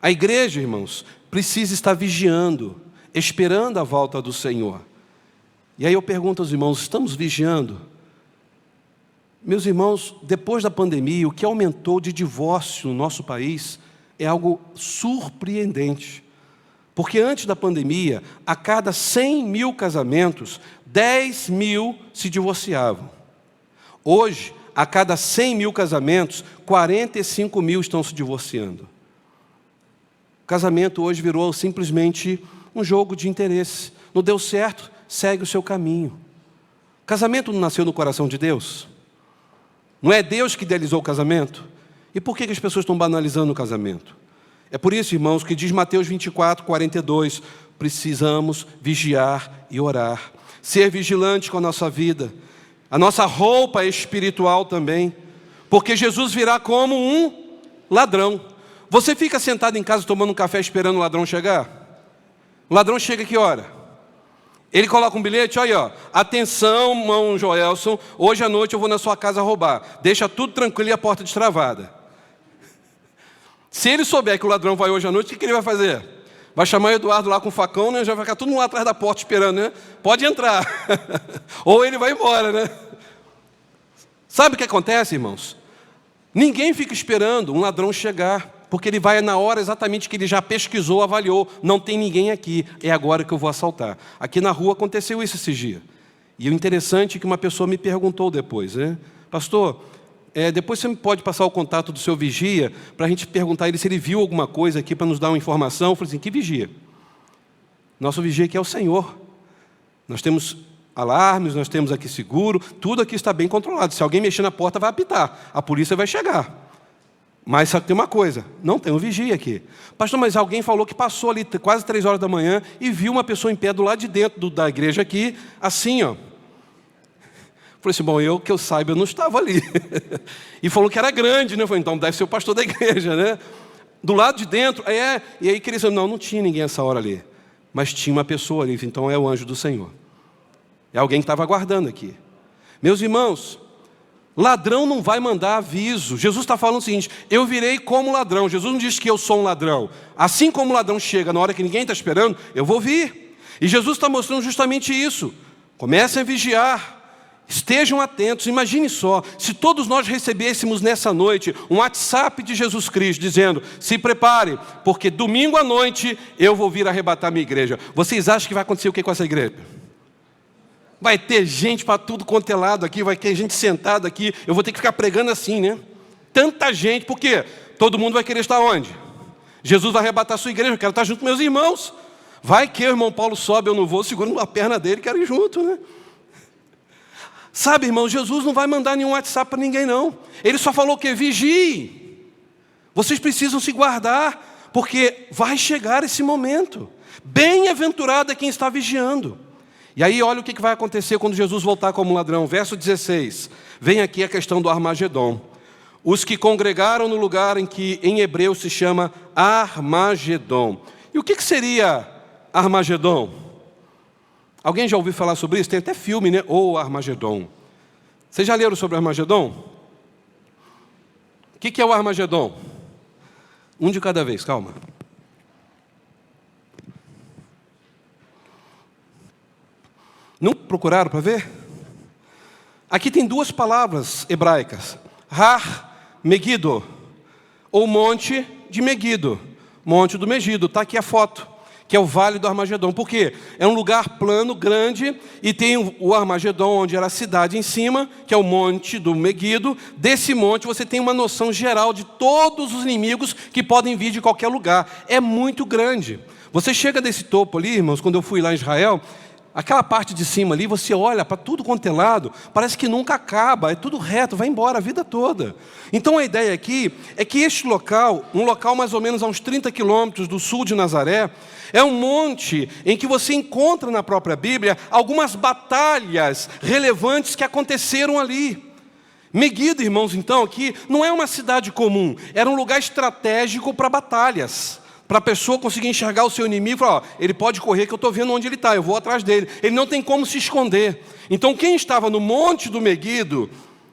A igreja, irmãos, precisa estar vigiando, esperando a volta do Senhor. E aí eu pergunto aos irmãos, estamos vigiando? Meus irmãos, depois da pandemia, o que aumentou de divórcio no nosso país é algo surpreendente. Porque antes da pandemia, a cada 100 mil casamentos, 10 mil se divorciavam. Hoje, a cada 100 mil casamentos, 45 mil estão se divorciando. O casamento hoje virou simplesmente um jogo de interesse. Não deu certo, segue o seu caminho. O casamento não nasceu no coração de Deus? Não é Deus que idealizou o casamento? E por que as pessoas estão banalizando o casamento? É por isso, irmãos, que diz Mateus 24, 42, precisamos vigiar e orar. Ser vigilante com a nossa vida. A nossa roupa é espiritual também. Porque Jesus virá como um ladrão. Você fica sentado em casa tomando um café esperando o ladrão chegar? O ladrão chega que hora? Ele coloca um bilhete, olha aí, ó. Atenção, irmão Joelson, hoje à noite eu vou na sua casa roubar. Deixa tudo tranquilo e a porta destravada. Se ele souber que o ladrão vai hoje à noite, o que ele vai fazer? Vai chamar o Eduardo lá com o facão, né? Já vai ficar todo mundo lá atrás da porta esperando, né? Pode entrar. Ou ele vai embora, né? Sabe o que acontece, irmãos? Ninguém fica esperando um ladrão chegar, porque ele vai na hora exatamente que ele já pesquisou, avaliou. Não tem ninguém aqui, é agora que eu vou assaltar. Aqui na rua aconteceu isso esses dias. E o interessante é que uma pessoa me perguntou depois, né? Pastor, depois você me pode passar o contato do seu vigia, para a gente perguntar a ele se ele viu alguma coisa aqui, para nos dar uma informação. Eu falei assim, que vigia? Nosso vigia aqui é o Senhor. Nós temos alarmes, nós temos aqui seguro, tudo aqui está bem controlado. Se alguém mexer na porta, vai apitar. A polícia vai chegar. Mas só que tem uma coisa, não tem um vigia aqui. Pastor, mas alguém falou que passou ali quase 3 horas da manhã e viu uma pessoa em pé do lado de dentro da igreja aqui, assim, ó. Falei assim, bom, que eu saiba, eu não estava ali. E falou que era grande, né? Eu falei, então deve ser o pastor da igreja, né? Do lado de dentro, e aí queria dizer, não tinha ninguém essa hora ali. Mas tinha uma pessoa ali, então é o anjo do Senhor. É alguém que estava aguardando aqui. Meus irmãos, ladrão não vai mandar aviso. Jesus está falando o seguinte, eu virei como ladrão. Jesus não diz que eu sou um ladrão. Assim como o ladrão chega na hora que ninguém está esperando, eu vou vir. E Jesus está mostrando justamente isso. Comecem a vigiar. Estejam atentos. Imagine só, se todos nós recebêssemos nessa noite um WhatsApp de Jesus Cristo, dizendo, se prepare, porque domingo à noite eu vou vir arrebatar minha igreja. Vocês acham que vai acontecer o que com essa igreja? Vai ter gente para tudo quanto é lado aqui, vai ter gente sentada aqui, eu vou ter que ficar pregando assim, né? Tanta gente, por quê? Todo mundo vai querer estar onde? Jesus vai arrebatar a sua igreja, eu quero estar junto com meus irmãos. Vai que o irmão Paulo sobe, eu não vou, seguro a perna dele, quero ir junto, né? Sabe, irmão, Jesus não vai mandar nenhum WhatsApp para ninguém, não. Ele só falou que vigie. Vocês precisam se guardar, porque vai chegar esse momento. Bem-aventurado é quem está vigiando. E aí olha o que vai acontecer quando Jesus voltar como ladrão. Verso 16, vem aqui a questão do Armagedom. Os que congregaram no lugar em que em hebreu se chama Armagedom. E o que seria Armagedom? Alguém já ouviu falar sobre isso? Tem até filme, né? O Armagedom. Vocês já leram sobre o Armagedom? O que é o Armagedom? Um de cada vez, calma. Não procuraram para ver? Aqui tem 2 palavras hebraicas. Har, Megido, ou monte de Megido. Monte do Megido, está aqui a foto, que é o Vale do Armagedom. Por quê? É um lugar plano, grande, e tem o Armagedom, onde era a cidade em cima, que é o monte do Megido. Desse monte você tem uma noção geral de todos os inimigos que podem vir de qualquer lugar. É muito grande. Você chega desse topo ali, irmãos, quando eu fui lá em Israel, aquela parte de cima ali, você olha para tudo quanto é lado, parece que nunca acaba, é tudo reto, vai embora a vida toda. Então a ideia aqui é que este local, um local mais ou menos a uns 30 quilômetros do sul de Nazaré, é um monte em que você encontra na própria Bíblia algumas batalhas relevantes que aconteceram ali. Megido, irmãos, então, aqui não é uma cidade comum, era um lugar estratégico para batalhas. para a pessoa conseguir enxergar o seu inimigo e falar, ó, ele pode correr que eu estou vendo onde ele está, eu vou atrás dele. Ele não tem como se esconder. Então quem estava no monte do Meguido,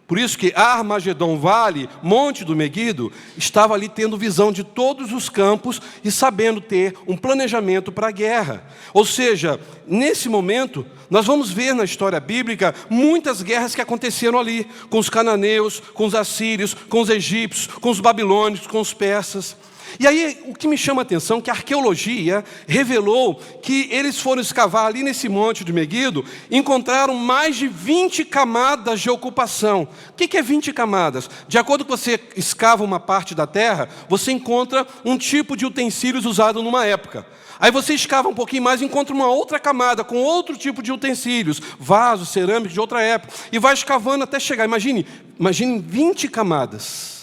por isso que Armagedon, vale, monte do Meguido, estava ali tendo visão de todos os campos e sabendo ter um planejamento para a guerra. Ou seja, nesse momento, nós vamos ver na história bíblica muitas guerras que aconteceram ali, com os cananeus, com os assírios, com os egípcios, com os babilônicos, com os persas. E aí, o que me chama a atenção é que a arqueologia revelou que eles foram escavar ali nesse monte de Meguido, encontraram mais de 20 camadas de ocupação. O que é 20 camadas? De acordo com você escava uma parte da terra, você encontra um tipo de utensílios usado numa época. Aí você escava um pouquinho mais e encontra uma outra camada com outro tipo de utensílios, vasos, cerâmicos de outra época, e vai escavando até chegar. Imagine 20 camadas.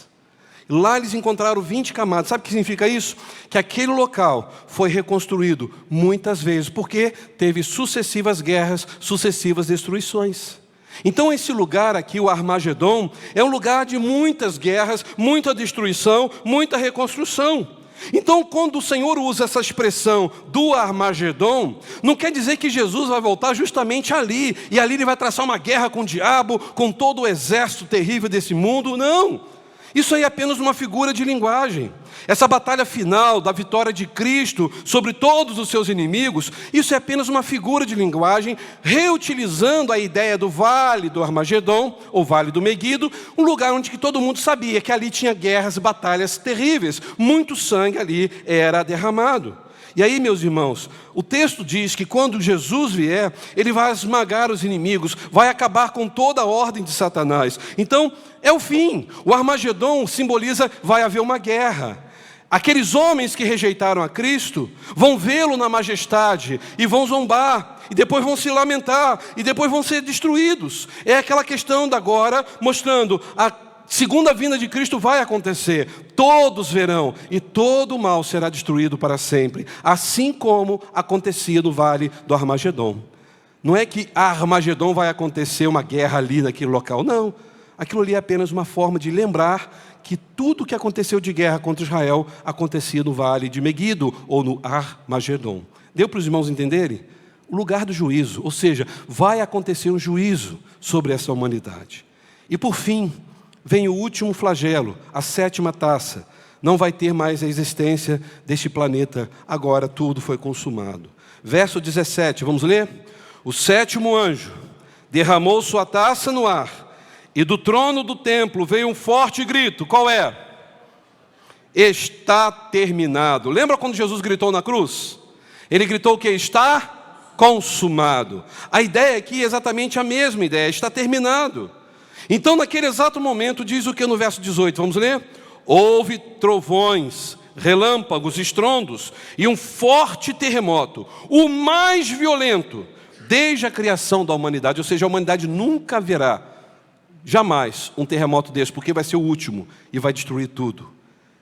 Lá eles encontraram 20 camadas. Sabe o que significa isso? Que aquele local foi reconstruído muitas vezes, porque teve sucessivas guerras, sucessivas destruições. Então esse lugar aqui, o Armagedon, é um lugar de muitas guerras, muita destruição, muita reconstrução. Então quando o Senhor usa essa expressão do Armagedon, não quer dizer que Jesus vai voltar justamente ali, e ali ele vai traçar uma guerra com o diabo, com todo o exército terrível desse mundo, não. Isso aí é apenas uma figura de linguagem. Essa batalha final da vitória de Cristo sobre todos os seus inimigos, isso é apenas uma figura de linguagem, reutilizando a ideia do vale do Armagedon, ou vale do Meguido, um lugar onde que todo mundo sabia que ali tinha guerras e batalhas terríveis, muito sangue ali era derramado. E aí, meus irmãos, o texto diz que quando Jesus vier, ele vai esmagar os inimigos, vai acabar com toda a ordem de Satanás. Então, é o fim. O Armagedon simboliza, vai haver uma guerra. Aqueles homens que rejeitaram a Cristo vão vê-lo na majestade e vão zombar, e depois vão se lamentar, e depois vão ser destruídos. É aquela questão da agora, mostrando a segunda vinda de Cristo vai acontecer, todos verão, e todo o mal será destruído para sempre, assim como acontecia no vale do Armagedon. Não é que a Armagedon vai acontecer uma guerra ali naquele local, não. Aquilo ali é apenas uma forma de lembrar que tudo o que aconteceu de guerra contra Israel acontecia no vale de Meguido, ou no Armagedon. Deu para os irmãos entenderem? O lugar do juízo, ou seja, vai acontecer um juízo sobre essa humanidade. E por fim, vem o último flagelo, a 7ª taça. Não vai ter mais a existência deste planeta, agora tudo foi consumado. Verso 17, vamos ler? O 7º anjo derramou sua taça no ar, e do trono do templo veio um forte grito. Qual é? Está terminado. Lembra quando Jesus gritou na cruz? Ele gritou que está consumado. A ideia aqui é exatamente a mesma ideia, está terminado. Então, naquele exato momento, diz o que no verso 18, vamos ler? Houve trovões, relâmpagos, estrondos e um forte terremoto, o mais violento desde a criação da humanidade. Ou seja, a humanidade nunca verá, jamais, um terremoto desse, porque vai ser o último e vai destruir tudo.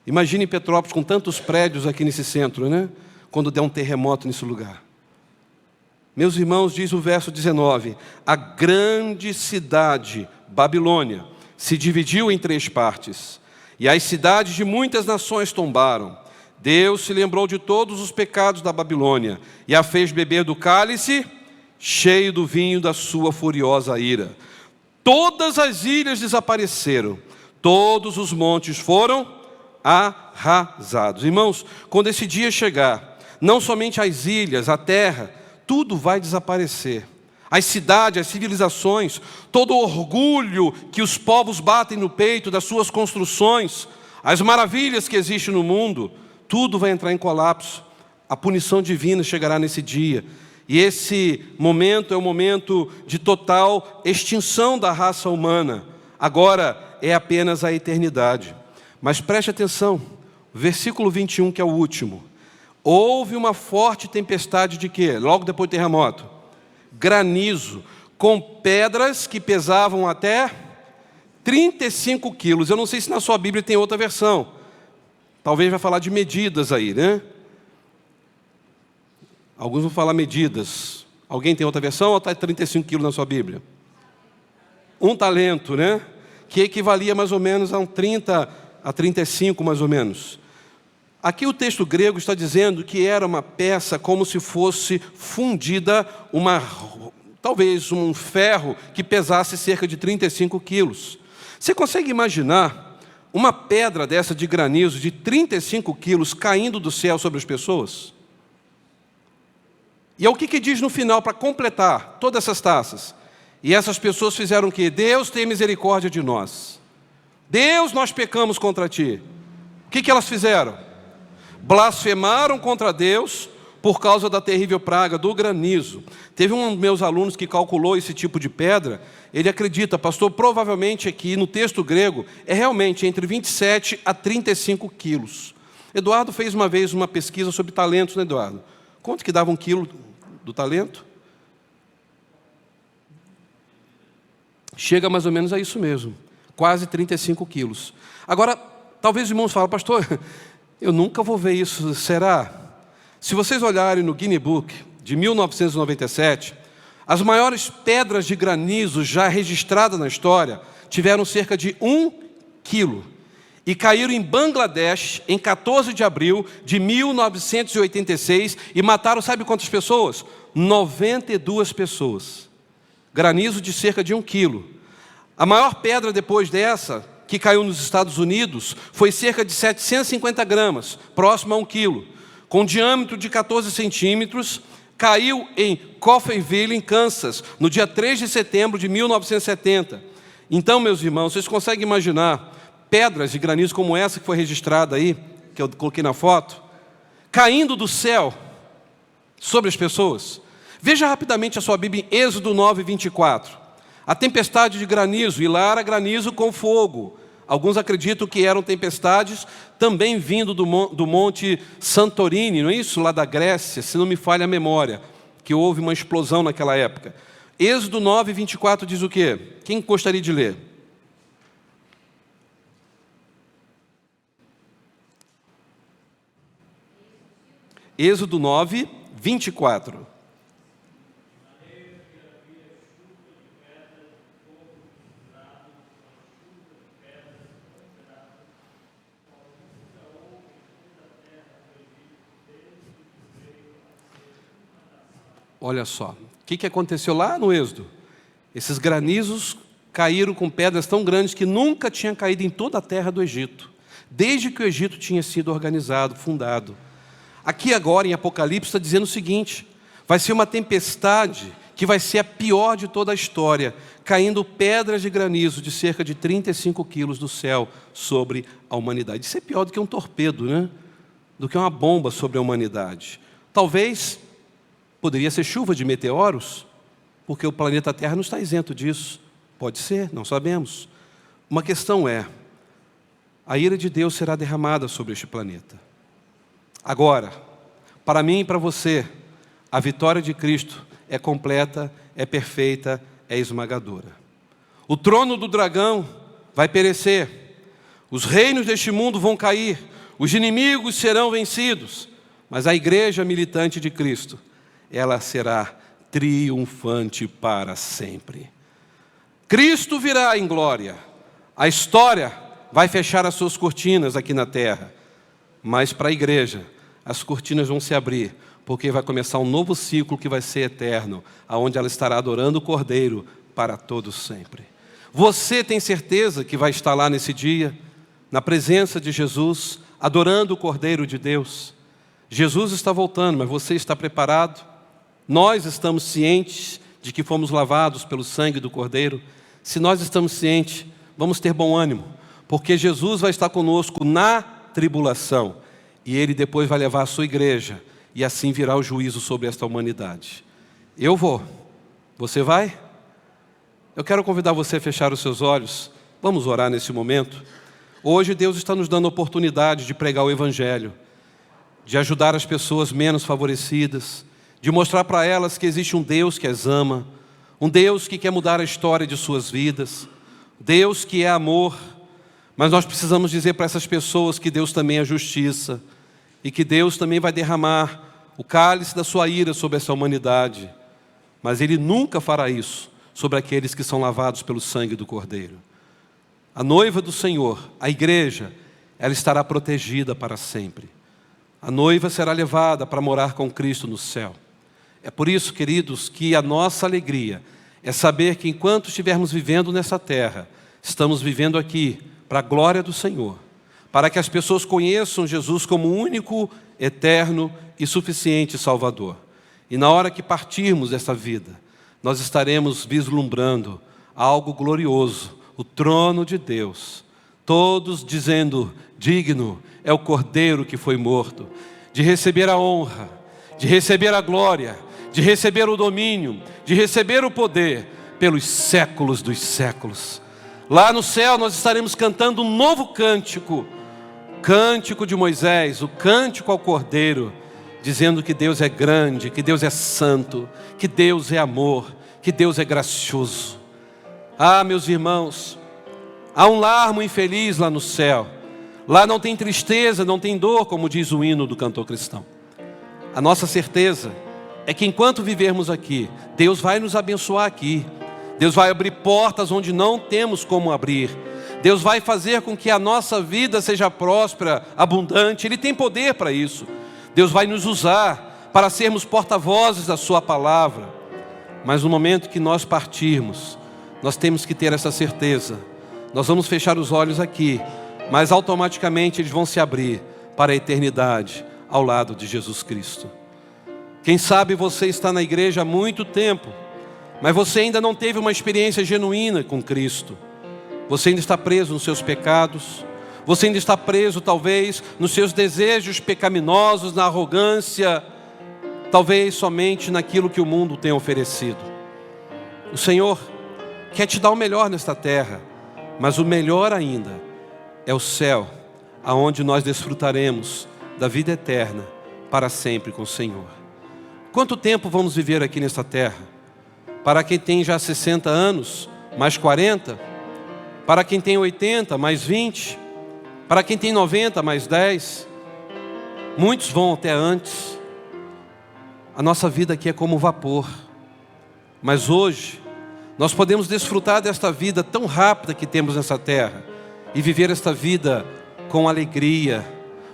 Imagine Petrópolis com tantos prédios aqui nesse centro, né? Quando der um terremoto nesse lugar. Meus irmãos, diz o verso 19, a grande cidade Babilônia se dividiu em 3 partes, e as cidades de muitas nações tombaram. Deus se lembrou de todos os pecados da Babilônia e a fez beber do cálice cheio do vinho da sua furiosa ira. Todas as ilhas desapareceram, todos os montes foram arrasados. Irmãos, quando esse dia chegar, não somente as ilhas, a terra, tudo vai desaparecer. As cidades, as civilizações, todo o orgulho que os povos batem no peito das suas construções, as maravilhas que existem no mundo, tudo vai entrar em colapso. A punição divina chegará nesse dia. E esse momento é um momento de total extinção da raça humana. Agora é apenas a eternidade. Mas preste atenção, versículo 21, que é o último. Houve uma forte tempestade de quê? Logo depois do terremoto. Granizo, com pedras que pesavam até 35 quilos. Eu não sei se na sua Bíblia tem outra versão. Talvez vai falar de medidas aí, né? Alguns vão falar medidas. Alguém tem outra versão ou está 35 quilos na sua Bíblia? Um talento, né? Que equivalia mais ou menos a 30 a 35, mais ou menos. Aqui o texto grego está dizendo que era uma peça como se fosse fundida, talvez um ferro que pesasse cerca de 35 quilos. Você consegue imaginar uma pedra dessa de granizo de 35 quilos caindo do céu sobre as pessoas? E é o que diz no final para completar todas essas taças? E essas pessoas fizeram o quê? Deus tem misericórdia de nós. Deus, nós pecamos contra ti. O que elas fizeram? Blasfemaram contra Deus por causa da terrível praga do granizo. Teve um dos meus alunos que calculou esse tipo de pedra. Ele acredita, pastor, provavelmente aqui no texto grego é realmente entre 27 a 35 quilos. Eduardo fez uma vez uma pesquisa sobre talentos, né, Eduardo? Quanto que dava 1 quilo do talento? Chega mais ou menos a isso mesmo, quase 35 quilos. Agora, talvez os irmãos falem, pastor, eu nunca vou ver isso, será? Se vocês olharem no Guinness Book de 1997, as maiores pedras de granizo já registradas na história tiveram cerca de 1 quilo. E caíram em Bangladesh em 14 de abril de 1986 e mataram, sabe quantas pessoas? 92 pessoas. Granizo de cerca de 1 quilo. A maior pedra depois dessa, que caiu nos Estados Unidos, foi cerca de 750 gramas, próximo a 1 quilo, com diâmetro de 14 centímetros, caiu em Coffeyville, em Kansas, no dia 3 de setembro de 1970. Então, meus irmãos, vocês conseguem imaginar pedras de granizo como essa que foi registrada aí, que eu coloquei na foto, caindo do céu sobre as pessoas? Veja rapidamente a sua Bíblia em Êxodo 9, 24. A tempestade de granizo, e lá era granizo com fogo. Alguns acreditam que eram tempestades também vindo do monte Santorini, não é isso? Lá da Grécia, se não me falha a memória, que houve uma explosão naquela época. Êxodo 9, 24 diz o quê? Quem gostaria de ler? Êxodo 9, 24. Olha só, o que aconteceu lá no Êxodo? Esses granizos caíram com pedras tão grandes que nunca tinham caído em toda a terra do Egito, desde que o Egito tinha sido organizado, fundado. Aqui agora em Apocalipse está dizendo o seguinte: vai ser uma tempestade que vai ser a pior de toda a história, caindo pedras de granizo de cerca de 35 quilos do céu sobre a humanidade. Isso é pior do que um torpedo, né? Do que uma bomba sobre a humanidade. Talvez poderia ser chuva de meteoros, porque o planeta Terra não está isento disso. Pode ser, não sabemos. Uma questão é, a ira de Deus será derramada sobre este planeta. Agora, para mim e para você, a vitória de Cristo é completa, é perfeita, é esmagadora. O trono do dragão vai perecer, os reinos deste mundo vão cair, os inimigos serão vencidos, mas a igreja militante de Cristo, ela será triunfante para sempre. Cristo virá em glória, a história vai fechar as suas cortinas aqui na terra, mas para a igreja, as cortinas vão se abrir, porque vai começar um novo ciclo que vai ser eterno, onde ela estará adorando o Cordeiro para todos sempre. Você tem certeza que vai estar lá nesse dia, na presença de Jesus, adorando o Cordeiro de Deus? Jesus está voltando, mas você está preparado? Nós estamos cientes de que fomos lavados pelo sangue do Cordeiro? Se nós estamos cientes, vamos ter bom ânimo, porque Jesus vai estar conosco na tribulação, e Ele depois vai levar a sua igreja, e assim virá o juízo sobre esta humanidade. Eu vou. Você vai? Eu quero convidar você a fechar os seus olhos. Vamos orar nesse momento. Hoje Deus está nos dando a oportunidade de pregar o Evangelho, de ajudar as pessoas menos favorecidas, de mostrar para elas que existe um Deus que as ama, um Deus que quer mudar a história de suas vidas, Deus que é amor, mas nós precisamos dizer para essas pessoas que Deus também é justiça, e que Deus também vai derramar o cálice da sua ira sobre essa humanidade, mas Ele nunca fará isso sobre aqueles que são lavados pelo sangue do Cordeiro. A noiva do Senhor, a igreja, ela estará protegida para sempre. A noiva será levada para morar com Cristo no céu. É por isso, queridos, que a nossa alegria é saber que enquanto estivermos vivendo nessa terra, estamos vivendo aqui para a glória do Senhor, para que as pessoas conheçam Jesus como o único, eterno e suficiente Salvador. E na hora que partirmos dessa vida, nós estaremos vislumbrando algo glorioso, o trono de Deus. Todos dizendo, digno é o Cordeiro que foi morto, de receber a honra, de receber a glória, de receber o domínio, de receber o poder pelos séculos dos séculos. Lá no céu nós estaremos cantando um novo cântico, cântico de Moisés, o cântico ao Cordeiro, dizendo que Deus é grande, que Deus é santo, que Deus é amor, que Deus é gracioso. Ah, meus irmãos, há um lar muito infeliz lá no céu. Lá não tem tristeza, não tem dor, como diz o hino do cantor cristão. A nossa certeza é que enquanto vivermos aqui, Deus vai nos abençoar aqui. Deus vai abrir portas onde não temos como abrir. Deus vai fazer com que a nossa vida seja próspera, abundante. Ele tem poder para isso. Deus vai nos usar para sermos porta-vozes da sua palavra. Mas no momento que nós partirmos, nós temos que ter essa certeza. Nós vamos fechar os olhos aqui, mas automaticamente eles vão se abrir para a eternidade ao lado de Jesus Cristo. Quem sabe você está na igreja há muito tempo, mas você ainda não teve uma experiência genuína com Cristo. Você ainda está preso nos seus pecados. Você ainda está preso talvez nos seus desejos pecaminosos, na arrogância, talvez somente naquilo que o mundo tem oferecido. O Senhor quer te dar o melhor nesta terra, mas o melhor ainda é o céu, aonde nós desfrutaremos da vida eterna para sempre com o Senhor. Quanto tempo vamos viver aqui nesta terra? Para quem tem já 60 anos, mais 40. Para quem tem 80, mais 20. Para quem tem 90, mais 10. Muitos vão até antes. A nossa vida aqui é como vapor. Mas hoje, nós podemos desfrutar desta vida tão rápida que temos nessa terra e viver esta vida com alegria,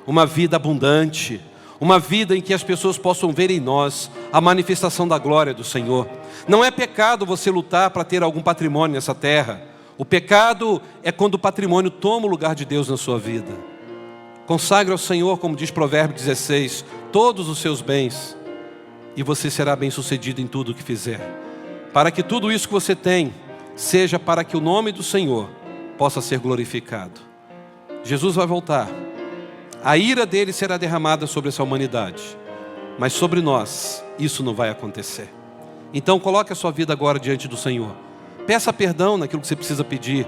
uma vida abundante, uma vida em que as pessoas possam ver em nós a manifestação da glória do Senhor. Não é pecado você lutar para ter algum patrimônio nessa terra. O pecado é quando o patrimônio toma o lugar de Deus na sua vida. Consagre ao Senhor, como diz Provérbios 16, todos os seus bens, e você será bem-sucedido em tudo o que fizer. Para que tudo isso que você tem, seja para que o nome do Senhor possa ser glorificado. Jesus vai voltar. A ira dele será derramada sobre essa humanidade, mas sobre nós isso não vai acontecer. Então coloque a sua vida agora diante do Senhor. Peça perdão naquilo que você precisa pedir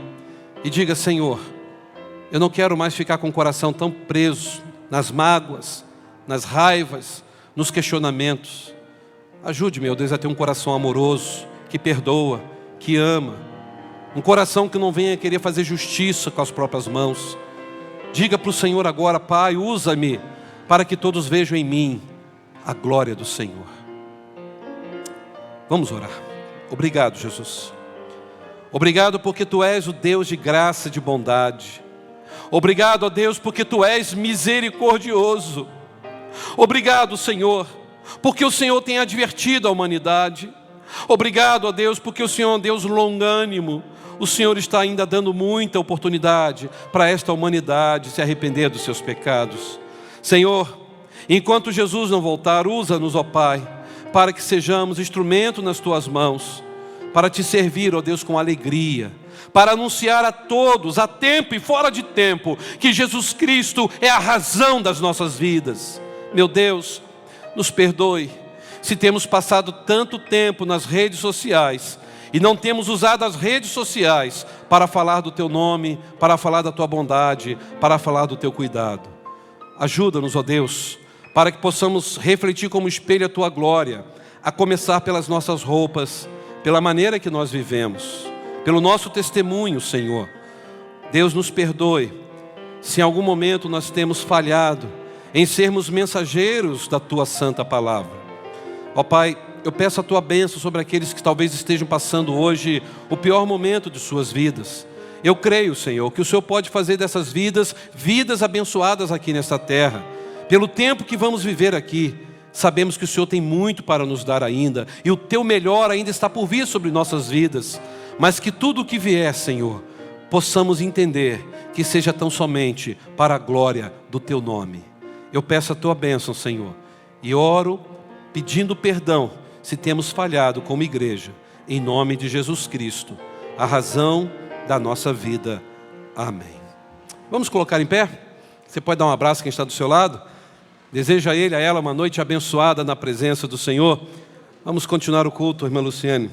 e diga: Senhor, eu não quero mais ficar com o coração tão preso nas mágoas, nas raivas, nos questionamentos. Ajude-me, meu Deus, a ter um coração amoroso, que perdoa, que ama. Um coração que não venha querer fazer justiça com as próprias mãos. Diga para o Senhor agora: Pai, usa-me para que todos vejam em mim a glória do Senhor. Vamos orar. Obrigado, Jesus. Obrigado porque Tu és o Deus de graça e de bondade. Obrigado, ó Deus, porque Tu és misericordioso. Obrigado, Senhor, porque o Senhor tem advertido a humanidade. Obrigado, ó Deus, porque o Senhor é um Deus longânimo. O Senhor está ainda dando muita oportunidade para esta humanidade se arrepender dos seus pecados. Senhor, enquanto Jesus não voltar, usa-nos, ó Pai, para que sejamos instrumento nas Tuas mãos, para Te servir, ó Deus, com alegria, para anunciar a todos, a tempo e fora de tempo, que Jesus Cristo é a razão das nossas vidas. Meu Deus, nos perdoe se temos passado tanto tempo nas redes sociais e não temos usado as redes sociais para falar do Teu nome, para falar da Tua bondade, para falar do Teu cuidado. Ajuda-nos, ó Deus, para que possamos refletir como espelho a Tua glória, a começar pelas nossas roupas, pela maneira que nós vivemos, pelo nosso testemunho, Senhor. Deus, nos perdoe se em algum momento nós temos falhado em sermos mensageiros da Tua santa palavra. Ó Pai, eu peço a Tua bênção sobre aqueles que talvez estejam passando hoje o pior momento de suas vidas. Eu creio, Senhor, que o Senhor pode fazer dessas vidas, vidas abençoadas aqui nesta terra. pelo tempo que vamos viver aqui. Sabemos que o Senhor tem muito para nos dar ainda, e o Teu melhor ainda está por vir sobre nossas vidas. Mas que tudo o que vier, Senhor, possamos entender que seja tão somente para a glória do Teu nome. Eu peço a Tua bênção, Senhor, e oro pedindo perdão se temos falhado como igreja, em nome de Jesus Cristo, a razão da nossa vida. Amém. Vamos colocar em pé? Você pode dar um abraço a quem está do seu lado? Deseja a ele, a ela, uma noite abençoada na presença do Senhor. Vamos continuar o culto, irmã Luciane.